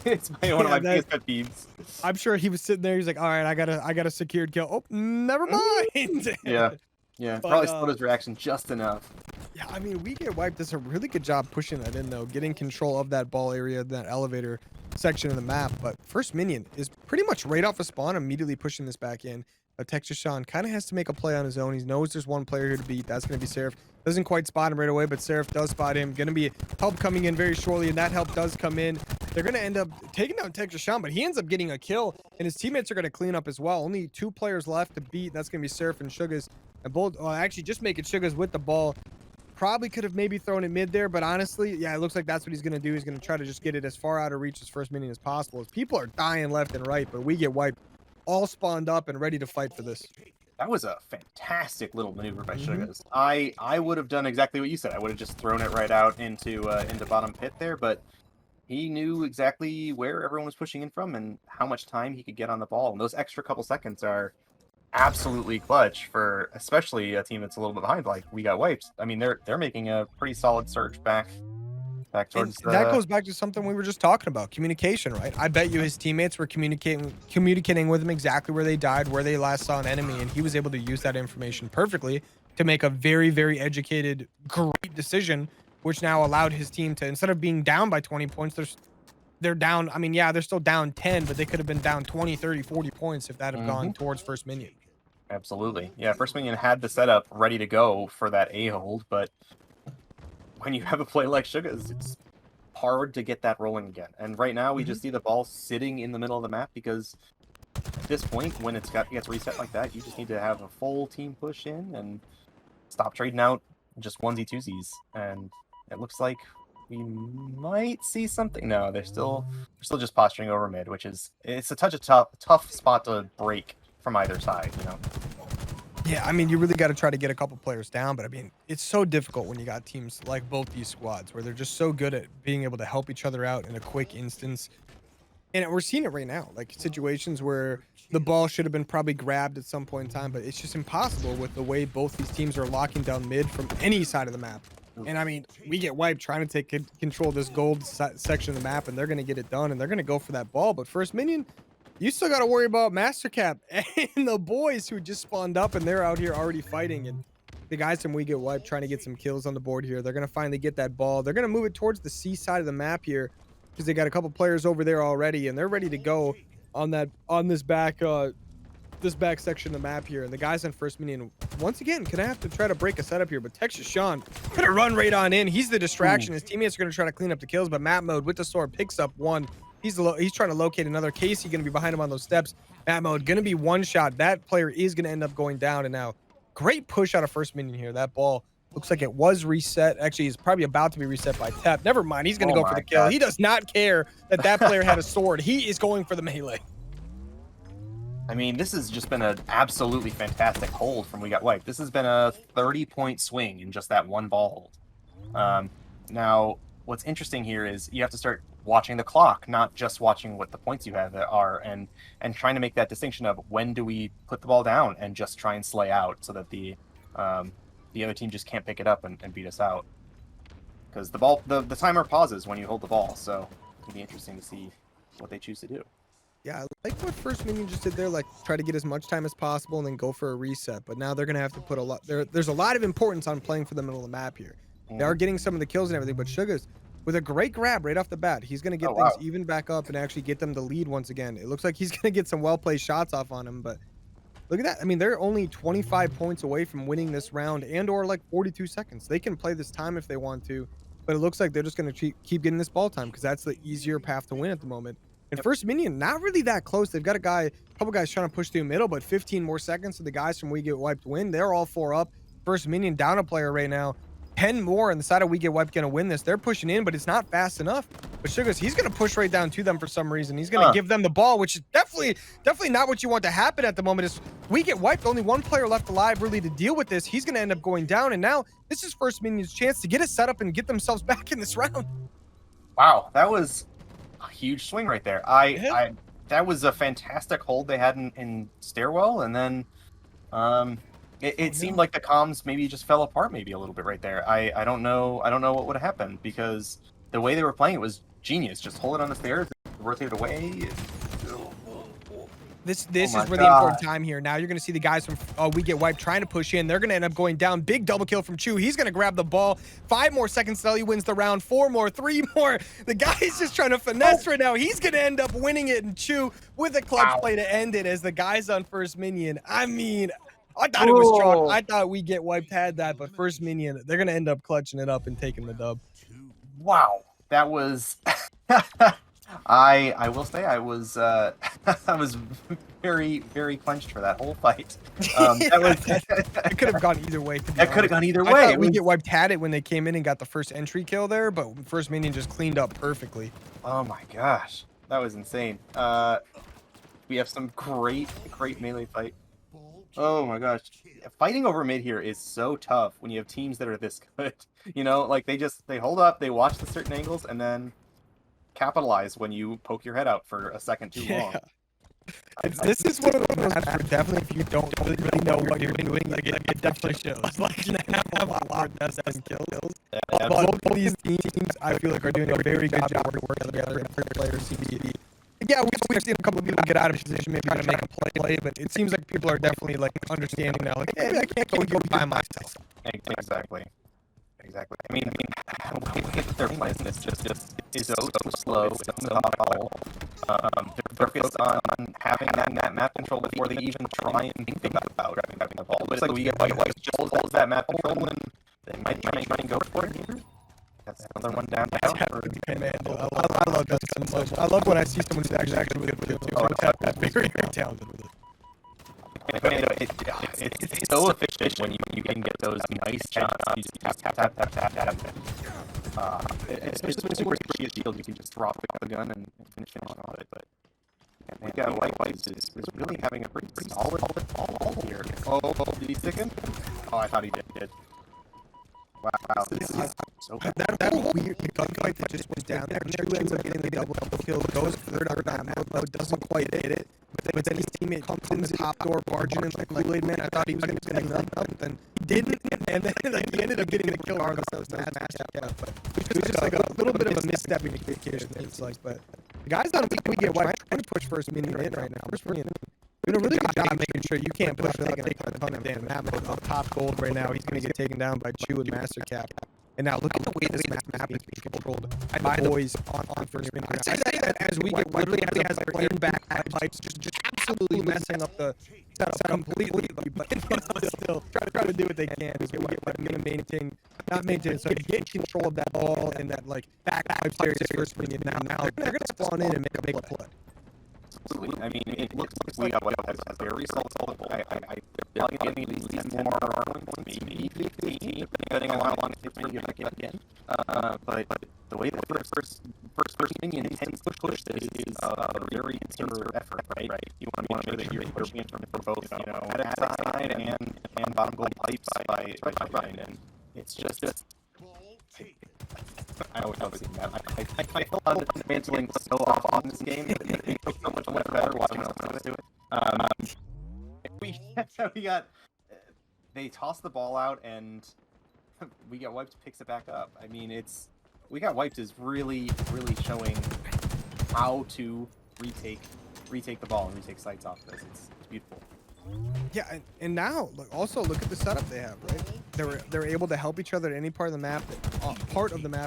It's one of my biggest pet peeves. I'm sure he was sitting there. He's like, all right, I got a secured kill. Oh, never mind. Yeah, probably slowed his reaction just enough. Yeah, I mean, We Get Wiped does a really good job pushing that in, though, getting control of that ball area, that elevator section of the map. But First Minion is pretty much right off a spawn, immediately pushing this back in. Texas Sean kind of has to make a play on his own. He knows there's one player here to beat. That's going to be Seraph. Doesn't quite spot him right away, but Seraph does spot him. Going to be help coming in very shortly, and that help does come in. They're going to end up taking down Texas Sean, but he ends up getting a kill, and his teammates are going to clean up as well. Only 2 players left to beat. That's going to be Seraph and Sugas. And both, actually, just making Sugas with the ball. Probably could have maybe thrown it mid there, but honestly, yeah, it looks like that's what he's going to do. He's going to try to just get it as far out of reach as First Minion as possible. As people are dying left and right, but We Get Wiped all spawned up and ready to fight for this. That was a fantastic little maneuver by Sugas. I would have done exactly what you said. I would have just thrown it right out into bottom pit there, but he knew exactly where everyone was pushing in from and how much time he could get on the ball. And those extra couple seconds are absolutely clutch for especially a team that's a little bit behind, like We Got Wiped. I mean, they're making a pretty solid surge back towards that goes back to something we were just talking about, communication, right? I bet you his teammates were communicating with him exactly where they died, where they last saw an enemy, and he was able to use that information perfectly to make a very, very educated, great decision, which now allowed his team to, instead of being down by 20 points, they're down. I mean, yeah, they're still down 10, but they could have been down 20, 30, 40 points if that had gone towards First Minion. Absolutely. Yeah, First Minion had the setup ready to go for that A-hold, but when you have a play like Sugas, it's hard to get that rolling again. And right now, we just see the ball sitting in the middle of the map, because at this point, when it gets reset like that, you just need to have a full team push in and stop trading out just onesie twosies. And it looks like we might see something. No, they're still just posturing over mid, which is it's a tough spot to break from either side, you know. Yeah, I mean, you really got to try to get a couple players down, but I mean, it's so difficult when you got teams like both these squads where they're just so good at being able to help each other out in a quick instance. And we're seeing it right now, like situations where the ball should have been probably grabbed at some point in time, but it's just impossible with the way both these teams are locking down mid from any side of the map. And I mean, We Get Wiped trying to take control of this gold section of the map, and they're going to get it done, and they're going to go for that ball. But First Minion, you still got to worry about Mastercap and the boys who just spawned up, and they're out here already fighting. And The guys from We Get Wiped trying to get some kills on the board here. They're going to finally get that ball. They're going to move it towards the C side of the map here because they got a couple players over there already, and they're ready to go on this back section of the map here. And the guys on First Minion, once again, gonna have to try to break a setup here, but Texas Sean gonna run right on in. He's the distraction. His teammates are gonna try to clean up the kills, but Map Mode with the sword picks up one. He's trying to locate another. Casey gonna be behind him on those steps. Map Mode gonna be one shot. That player is gonna end up going down. And now great push out of First Minion here. That ball looks like it was reset. Actually, he's probably about to be reset by Tep. Never mind. He's gonna go for the kill. He does not care that player had a sword. He is going for the melee. I mean, this has just been an absolutely fantastic hold from We Got Wiped. This has been a 30-point swing in just that one ball hold. Now, what's interesting here is you have to start watching the clock, not just watching what the points you have are, and trying to make that distinction of when do we put the ball down and just try and slay out so that the other team just can't pick it up and beat us out. Because the timer pauses when you hold the ball, so it'll be interesting to see what they choose to do. Yeah, I like what First Minion just did there, like try to get as much time as possible and then go for a reset. But now they're going to have to put a lot, there's a lot of importance on playing for the middle of the map here. They are getting some of the kills and everything, but Sugars, with a great grab right off the bat, he's going to get things even back up and actually get them to lead once again. It looks like he's going to get some well-played shots off on him, but look at that. I mean, they're only 25 points away from winning this round or like 42 seconds. They can play this time if they want to, but it looks like they're just going to keep getting this ball time because that's the easier path to win at the moment. And First Minion, not really that close. They've got a couple guys trying to push through middle, but 15 more seconds so the guys from We Get Wiped win. They're all 4 up. First Minion down a player right now. 10 more on the side of We Get Wiped going to win this. They're pushing in, but it's not fast enough. But Sugars, he's going to push right down to them for some reason. He's going to give them the ball, which is definitely not what you want to happen at the moment. Is We Get Wiped, only one player left alive really to deal with this. He's going to end up going down, and now this is First Minion's chance to get a setup and get themselves back in this round. Wow, that was a huge swing right there. That was a fantastic hold they had in Stairwell, and then it seemed like the comms maybe just fell apart maybe a little bit right there. I don't know what would have happened because the way they were playing it was genius. Just hold it on the stairs, rotate it away. This is really important time here. Now you're going to see the guys from We Get Wiped trying to push in. They're going to end up going down. Big double kill from Chu. He's going to grab the ball. 5 more seconds till he wins the round. 4 more, 3 more. The guy's just trying to finesse right now. He's going to end up winning it, and Chu with a clutch play to end it as the guys on First Minion. I mean, I thought it was chalk. I thought We Get Wiped had that, but First Minion, they're going to end up clutching it up and taking the dub. Wow. That was... I will say I was I was very, very clenched for that whole fight. It could have gone either way. That could have gone either way. We Get Wiped had it when they came in and got the first entry kill there, but First Minion just cleaned up perfectly. Oh my gosh, that was insane. We have some great melee fight. Oh my gosh, fighting over mid here is so tough when you have teams that are this good. You know, like they hold up, they watch the certain angles, and then capitalize when you poke your head out for a second too long. This is one of the most definitely if you don't really know what you're doing, like it definitely shows. Like you have a lot of deaths and kills. Yeah, both of these teams, I feel like, are doing a very good job working together and players seem to be. Yeah, we've seen a couple of people get out of position, maybe trying to make a play, but it seems like people are definitely like understanding now, like, hey, I can't go by myself. Exactly. I mean, the way that they're playing is just is so slow, so methodical. They're focused on having that map control before they even try and think about having the ball. It's like We Get Wiped just holds that map control, and they might try and go for it here. That's another one down. I love that so much. I love when I see someone who's actually really good too. I'm very talented with it. It's so efficient when you can get those nice shots. You just tap. Especially when super shield, you can just drop the gun and finish off it. But We Got Wiped is really having a pretty solid ball here. Oh, did he stick him? Oh, I thought he did. Wow, this is so good. That whole weird gunfight that just went down there. Chu ends up getting the double kill, goes for third down, doesn't quite hit it. But then his teammate comes in the top door, barging in like Kool-Aid Man. I thought he was going to clean up, and then he didn't. And then like, he ended up getting the kill regardless. That was nice. Yeah, but it was just like a little bit of a misstep in communication. It's like, but the guys on We Get Wiped trying to push First Minion in right now. First Minion, doing a really good job making sure you can't push without taking a ton of damn map mode. Up top gold right now, he's going to get taken down by Chew and Master Cap. And now look at the way this map is being controlled by the boys on First Minion. I say that as we get literally has a player back pipes just absolutely messing up the setup completely, but still try to do what they can. We get get control of that ball and that like back pipes area First Minion. Now they're gonna spawn in and make a big play. Absolutely. I mean, it looks like we got has very solid. They're getting at least more, maybe 15, depending on how long it takes to get back again. But the way that first minion tends to push this is a very insular effort, right? You want to make sure that you're pushing it from both, attic side and bottom gold pipes by Ryan, and it's just. I always see that. I feel like dismantling so off on this game. It makes so much better watching someone else do it. We got. They toss the ball out and we get wiped. Picks it back up. I mean, we got wiped is really showing how to retake the ball and retake sights off this. It's beautiful. Yeah, and now look at the setup they have, right? They're able to help each other at any part of the map.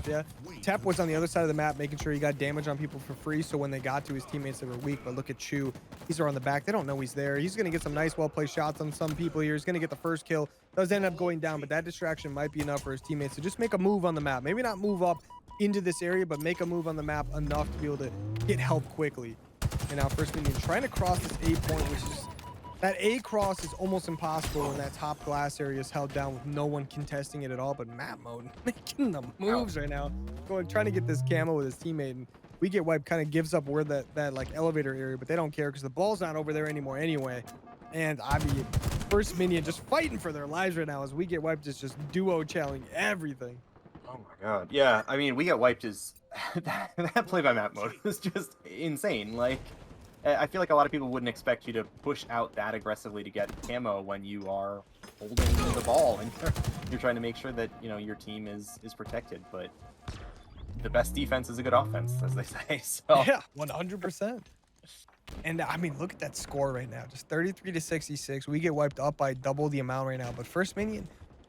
Yeah. Tep was on the other side of the map, making sure he got damage on people for free. So when they got to his teammates, they were weak. But look at Chew, he's around the back. They don't know he's there. He's gonna get some nice, well-placed shots on some people here. He's gonna get the first kill. Does end up going down, but that distraction might be enough for his teammates to just make a move on the map. Maybe not move up into this area, but make a move on the map enough to be able to get help quickly. And now First Minion trying to cross this A point, which is. That A cross is almost impossible when that top glass area is held down with no one contesting it at all. But map mode making the moves right now, trying to get this camo with his teammate, and we get wiped. Kind of gives up where that like elevator area, but they don't care because the ball's not over there anymore anyway. And I mean, First Minion just fighting for their lives right now as we get wiped. Is just duo challenging everything. Oh my god, yeah. I mean, we get wiped is that play by map mode was just insane. Like. I feel like a lot of people wouldn't expect you to push out that aggressively to get camo when you are holding the ball and you're trying to make sure that your team is protected. But the best defense is a good offense, as they say. So yeah, 100%. And I mean, look at that score right now, just 33-66. We get wiped up by double the amount right now. But First Minion,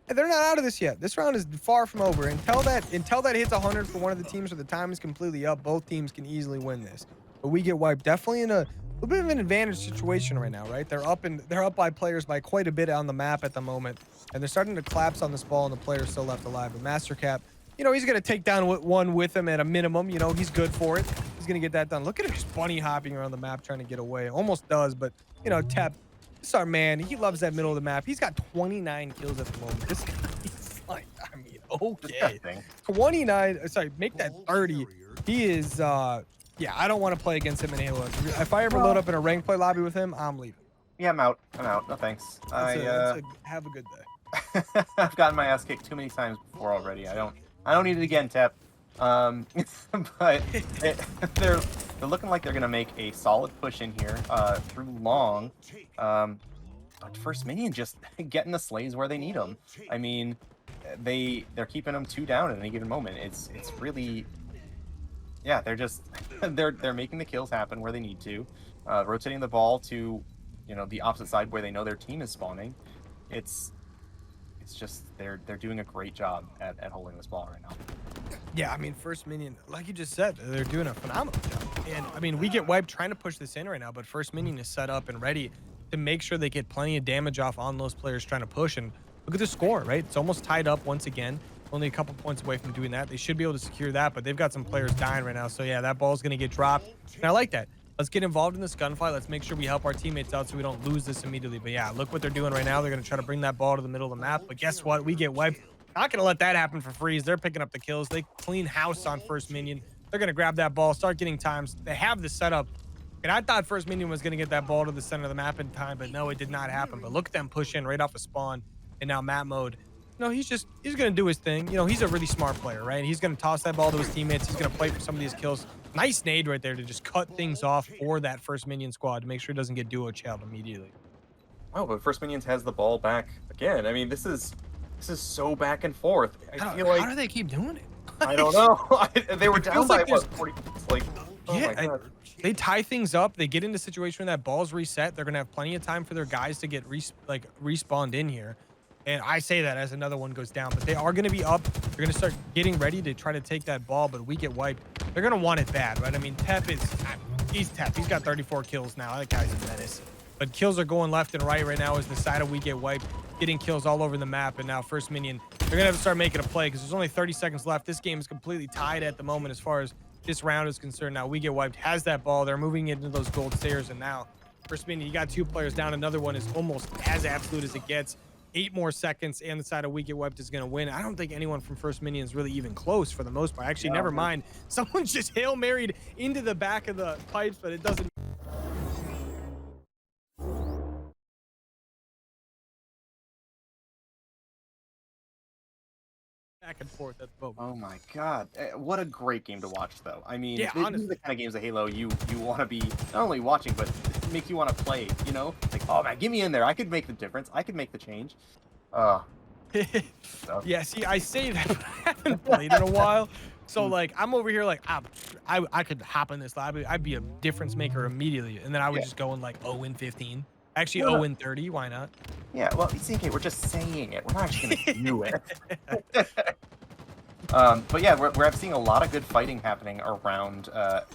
they're not out of this yet. This round is far from over. Until that hits 100 for one of the teams, or the time is completely up, both teams can easily win this. But we get wiped definitely in a little bit of an advantage situation right now, right? They're up by players by quite a bit on the map at the moment, and they're starting to collapse on this ball, and the player's still left alive. But Master Cap, he's gonna take down one with him at a minimum. He's good for it. He's gonna get that done. Look at him just bunny hopping around the map trying to get away. Almost does, but Tep, this is our man. He loves that middle of the map. He's got 29 kills at the moment. This guy is like, I mean, okay, 29. Sorry, make that 30. He is. Yeah, I don't want to play against him in Halo. If I ever load up in a ranked play lobby with him, I'm leaving. Yeah, I'm out. No thanks. Have a good day. I've gotten my ass kicked too many times before already. I don't need it again, Tep. But they're looking like they're gonna make a solid push in here through long. But First Minion just getting the slays where they need them. I mean, they're keeping them 2 down at any given moment. It's really. Yeah, they're just they're making the kills happen where they need to, rotating the ball to, the opposite side where they know their team is spawning. It's just they're doing a great job at holding this ball right now. Yeah, I mean, First Minion, like you just said, they're doing a phenomenal job. And I mean, we get wiped trying to push this in right now, but First Minion is set up and ready to make sure they get plenty of damage off on those players trying to push. And look at the score, right? It's almost tied up once again. Only a couple points away from doing that. They should be able to secure that, but they've got some players dying right now. So yeah, that ball's going to get dropped. And I like that. Let's get involved in this gunfight. Let's make sure we help our teammates out so we don't lose this immediately. But yeah, look what they're doing right now. They're going to try to bring that ball to the middle of the map. But guess what? We get wiped. Not going to let that happen for freeze. They're picking up the kills. They clean house on First Minion. They're going to grab that ball, start getting times. They have the setup. And I thought First Minion was going to get that ball to the center of the map in time, but no, it did not happen. But look at them push in right off the spawn. And now map mode. He's going to do his thing. He's a really smart player, right? He's going to toss that ball to his teammates. He's going to play for some of these kills. Nice nade right there to just cut things off for that First Minion squad to make sure it doesn't get duo challed immediately. Oh, but First Minions has the ball back again. I mean, this is so back and forth. I feel like how do they keep doing it? I don't know. They were down by what 40 points. Like Oh my Yeah, God. they tie things up. They get into a situation where that ball's reset. They're gonna have plenty of time for their guys to get respawned in here. And I say that as another one goes down, but they are gonna be up. They're gonna start getting ready to try to take that ball, but we get wiped. They're gonna want it bad, right? I mean, he's Tep. He's got 34 kills now. That guy's a menace. But kills are going left and right now as the side of we get wiped, getting kills all over the map. And now First Minion, they're gonna have to start making a play because there's only 30 seconds left. This game is completely tied at the moment as far as this round is concerned. Now we get wiped, has that ball. They're moving it into those gold stairs, and now First Minion, you got 2 players down. Another one is almost as absolute as it gets. 8 more seconds, and the side of we get wiped is going to win. I don't think anyone from First Minion is really even close for the most part. Actually, never mind. Someone's just Hail Married into the back of the pipes, but it doesn't. Back and forth at the moment. Oh my God, what a great game to watch, though. I mean, Yeah, these honestly. are the kind of games of Halo you want to be not only watching, but make you want to play. You know, like, oh man, get me in there. I could make the difference. I could make the change. Yeah, see, I say that, but I haven't played in a while. So, like, I'm over here like, I could hop in this lobby. I'd be a difference maker immediately. And then I would just go in like 0-15. Actually, 0-30. Why not? Yeah, well, CK, we're just saying it. We're not actually gonna do it. But yeah, we're seeing a lot of good fighting happening around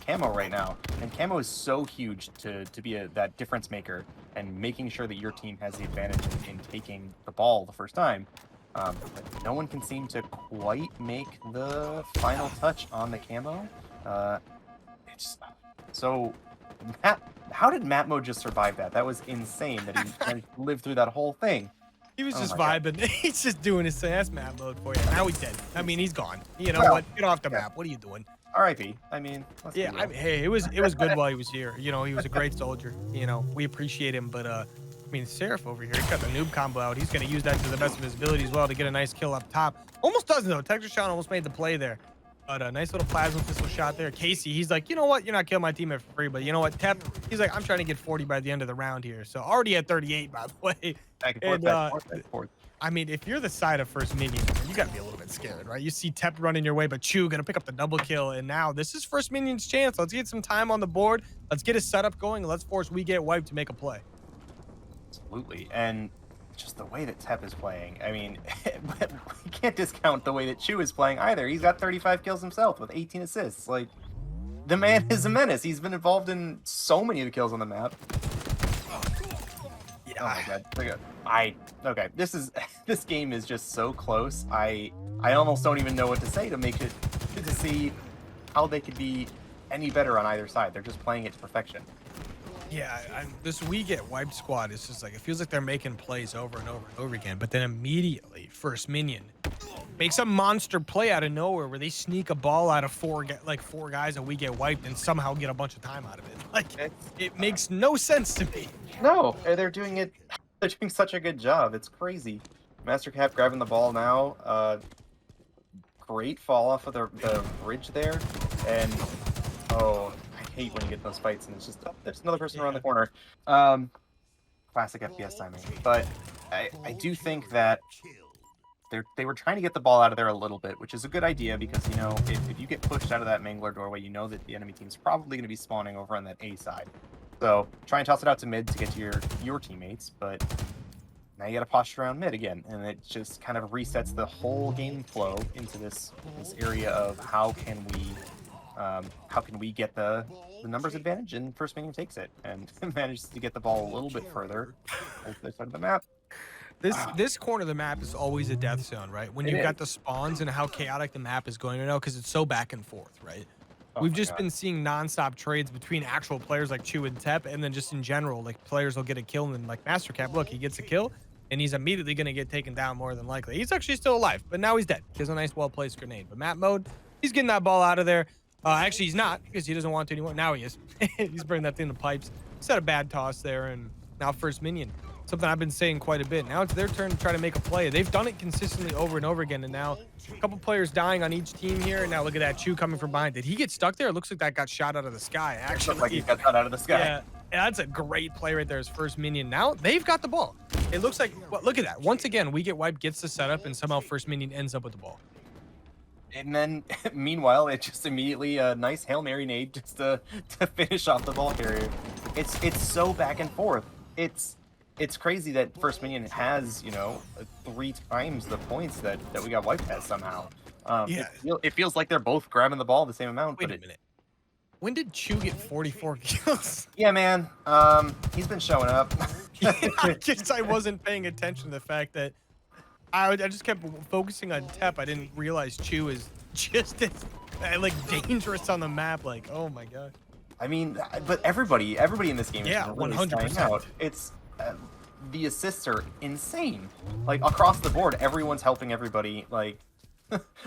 Camo right now, and Camo is so huge to be that difference maker and making sure that your team has the advantage in taking the ball the first time. But no one can seem to quite make the final touch on the Camo. It's so. How did Map Mode just survive that? That was insane that he lived through that whole thing. He was just my vibing. He's just doing his thing. That's map mode for you. Now he's dead. I mean, he's gone. You know what? Get off the map. What are you doing? R.I.P. I mean, Yeah, I mean, hey, it was good while he was here. You know, he was a great soldier. You know, we appreciate him. But I mean, Seraph over here, he's got the noob combo out. He's gonna use that to the best of his ability as well to get a nice kill up top. Almost doesn't though. Texture Shot almost made the play there. But a nice little plasma pistol shot there. Casey, he's like, you know what? You're not killing my teammate for free, but you know what? Tep, he's like, I'm trying to get 40 by the end of the round here. So already at 38, by the way. Back and forth, back and forth. I mean, if you're the side of First Minion, you got to be a little bit scared, right? You see Tep running your way, but Chu going to pick up the double kill. And now this is First Minion's chance. Let's get some time on the board. Let's get a setup going. And let's force we get wiped to make a play. Absolutely. And just the way that Tep is playing, I mean, we can't discount the way that Chu is playing either. He's got 35 kills himself with 18 assists. Like, the man is a menace. He's been involved in so many of the kills on the map. Yeah. Oh my God. Okay. This game is just so close. I almost don't even know what to say to see how they could be any better on either side. They're just playing it to perfection. Yeah, this we get wiped squad is just like, it feels like they're making plays over and over and over again. But then immediately, First Minion makes a monster play out of nowhere where they sneak a ball out of four guys and we get wiped and somehow get a bunch of time out of it. Like, it makes no sense to me. No, they're doing it. They're doing such a good job. It's crazy. Master Cap grabbing the ball now. Great fall off of the bridge there, and oh, I hate when you get those fights and it's just there's another person around the corner. Classic FPS timing. But I do think that they were trying to get the ball out of there a little bit, which is a good idea because, you know, if you get pushed out of that Mangler doorway, you know that the enemy team's probably going to be spawning over on that A side. So try and toss it out to mid to get to your teammates, but now you got to posture around mid again, and it just kind of resets the whole game flow into this area of how can we get the numbers advantage, and First Minion takes it and manages to get the ball a little bit further over the side of the map. This corner of the map is always a death zone, right? When you've got the spawns and how chaotic the map is going right now, because it's so back and forth, right? We've just been seeing nonstop trades between actual players like Chu and Tep, and then just in general, like players will get a kill, and then like Master Cap, look, he gets a kill, and he's immediately going to get taken down more than likely. He's actually still alive, but now he's dead. He has a nice, well-placed grenade. But map mode, he's getting that ball out of there. Actually, he's not, because he doesn't want to anymore. Now he is. He's bringing that thing to pipes. He's had a bad toss there, and now First Minion. Something I've been saying quite a bit. Now it's their turn to try to make a play. They've done it consistently over and over again, and now a couple players dying on each team here. And now look at that Chu coming from behind. Did he get stuck there? It looks like that got shot out of the sky, actually. Looks like he got shot out of the sky. Yeah, that's a great play right there as First Minion. Now they've got the ball. It looks like, well, look at that. Once again, we get wiped, gets the setup, and somehow First Minion ends up with the ball. And then, meanwhile, it just immediately a nice Hail Mary nade just to finish off the ball carrier. It's so back and forth. It's crazy that First Minion has, you know, 3 times the points that we got wiped at somehow. Yeah. It feels like they're both grabbing the ball the same amount. Wait a minute. When did Chu get 44 kills? Yeah, man. He's been showing up. I guess I wasn't paying attention to the fact that I just kept focusing on Tep. I didn't realize Chu is just as like dangerous on the map. Like, oh my god. I mean, but everybody in this game is Yeah, really 100%. standing out. It's the assists are insane. Like across the board, everyone's helping everybody. Like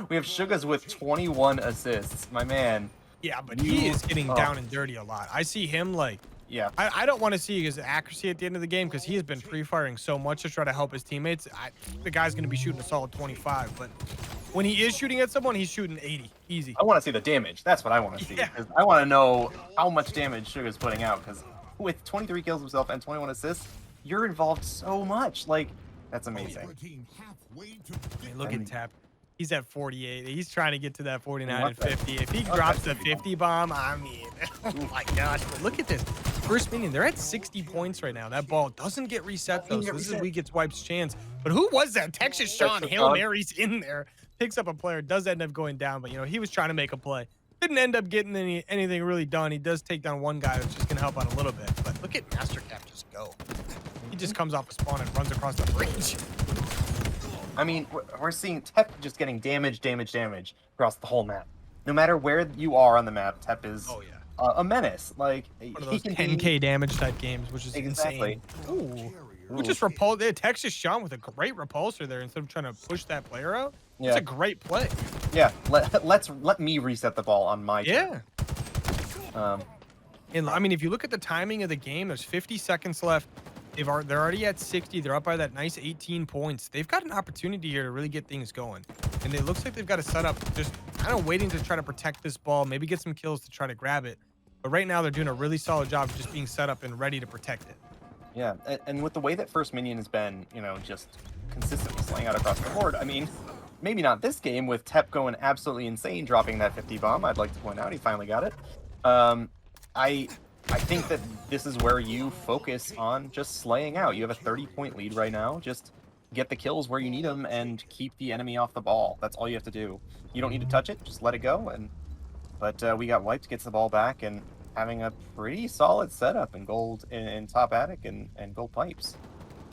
we have Sugas with 21 assists, my man. Yeah, but he is getting down and dirty a lot. I see him like. Yeah. I don't want to see his accuracy at the end of the game because he has been pre-firing so much to try to help his teammates. The guy's going to be shooting a solid 25, but when he is shooting at someone, he's shooting 80. Easy. I want to see the damage. That's what I want to see. Yeah. 'Cause I want to know how much damage Suga's putting out. Because with 23 kills himself and 21 assists, you're involved so much. Like, that's amazing. I mean, look at Tap. He's at 48. He's trying to get to that 49 and 50. If he drops the 50 bomb, I mean, oh my gosh. But look at this. First Minion, they're at 60 points right now. That ball doesn't get reset, though. So this is We Gets Wiped's chance. But who was that? Texas Sean Hail Mary's in there. Picks up a player. Does end up going down. But, you know, he was trying to make a play. Didn't end up getting anything really done. He does take down one guy, which is going to help out a little bit. But look at Mastercap just go. He just comes off a spawn and runs across the bridge. I mean, we're seeing Tep just getting damage across the whole map. No matter where you are on the map, Tep is a menace. Like one of those 10k damage type games, which is insane. Ooh. We just repulsed. Texas Sean with a great repulsor there instead of trying to push that player out. Yeah. It's a great play. Yeah, let me reset the ball on my turn. And I mean, if you look at the timing of the game, there's 50 seconds left. They're already at 60. They're up by that nice 18 points. They've got an opportunity here to really get things going. And it looks like they've got a setup just kind of waiting to try to protect this ball, maybe get some kills to try to grab it. But right now, they're doing a really solid job of just being set up and ready to protect it. Yeah, and with the way that First Minion has been, you know, just consistently slaying out across the board, I mean, maybe not this game with Tep going absolutely insane, dropping that 50 bomb. I'd like to point out he finally got it. I think that this is where you focus on just slaying out. You have a 30-point lead right now. Just get the kills where you need them and keep the enemy off the ball. That's all you have to do. You don't need to touch it. Just let it go. But We Got Wiped gets the ball back and having a pretty solid setup in gold in top attic and gold pipes.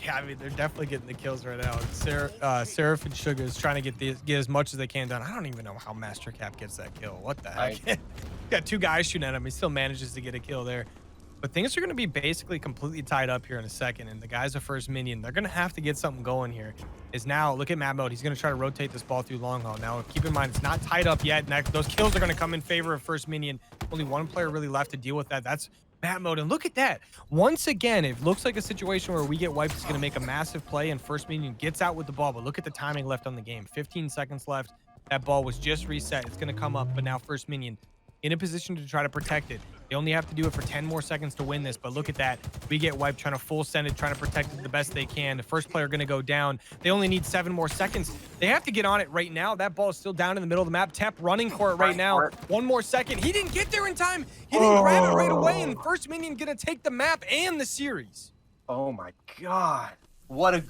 Yeah, I mean, they're definitely getting the kills right now. Seraph and Sugar is trying to get as much as they can done. I don't even know how Master Cap gets that kill. What the heck? Got 2 guys shooting at him. He still manages to get a kill there. But things are going to be basically completely tied up here in a second. And the guys of First Minion, they're going to have to get something going here. Now, look at map mode. He's going to try to rotate this ball through long haul. Now, keep in mind, it's not tied up yet. And those kills are going to come in favor of First Minion. Only one player really left to deal with that. That's map mode. And look at that. Once again, it looks like a situation where We Get Wiped is going to make a massive play and First Minion gets out with the ball. But look at the timing left on the game. 15 seconds left. That ball was just reset. It's going to come up. But now First Minion in a position to try to protect it. They only have to do it for 10 more seconds to win this, but look at that. We Get Wiped trying to full send it, trying to protect it the best they can. The first player going to go down. They only need 7 more seconds. They have to get on it right now. That ball is still down in the middle of the map. Tep running for it right now. 1 more second. He didn't get there in time. He didn't grab it right away, and First Minion going to take the map and the series. Oh my god. What a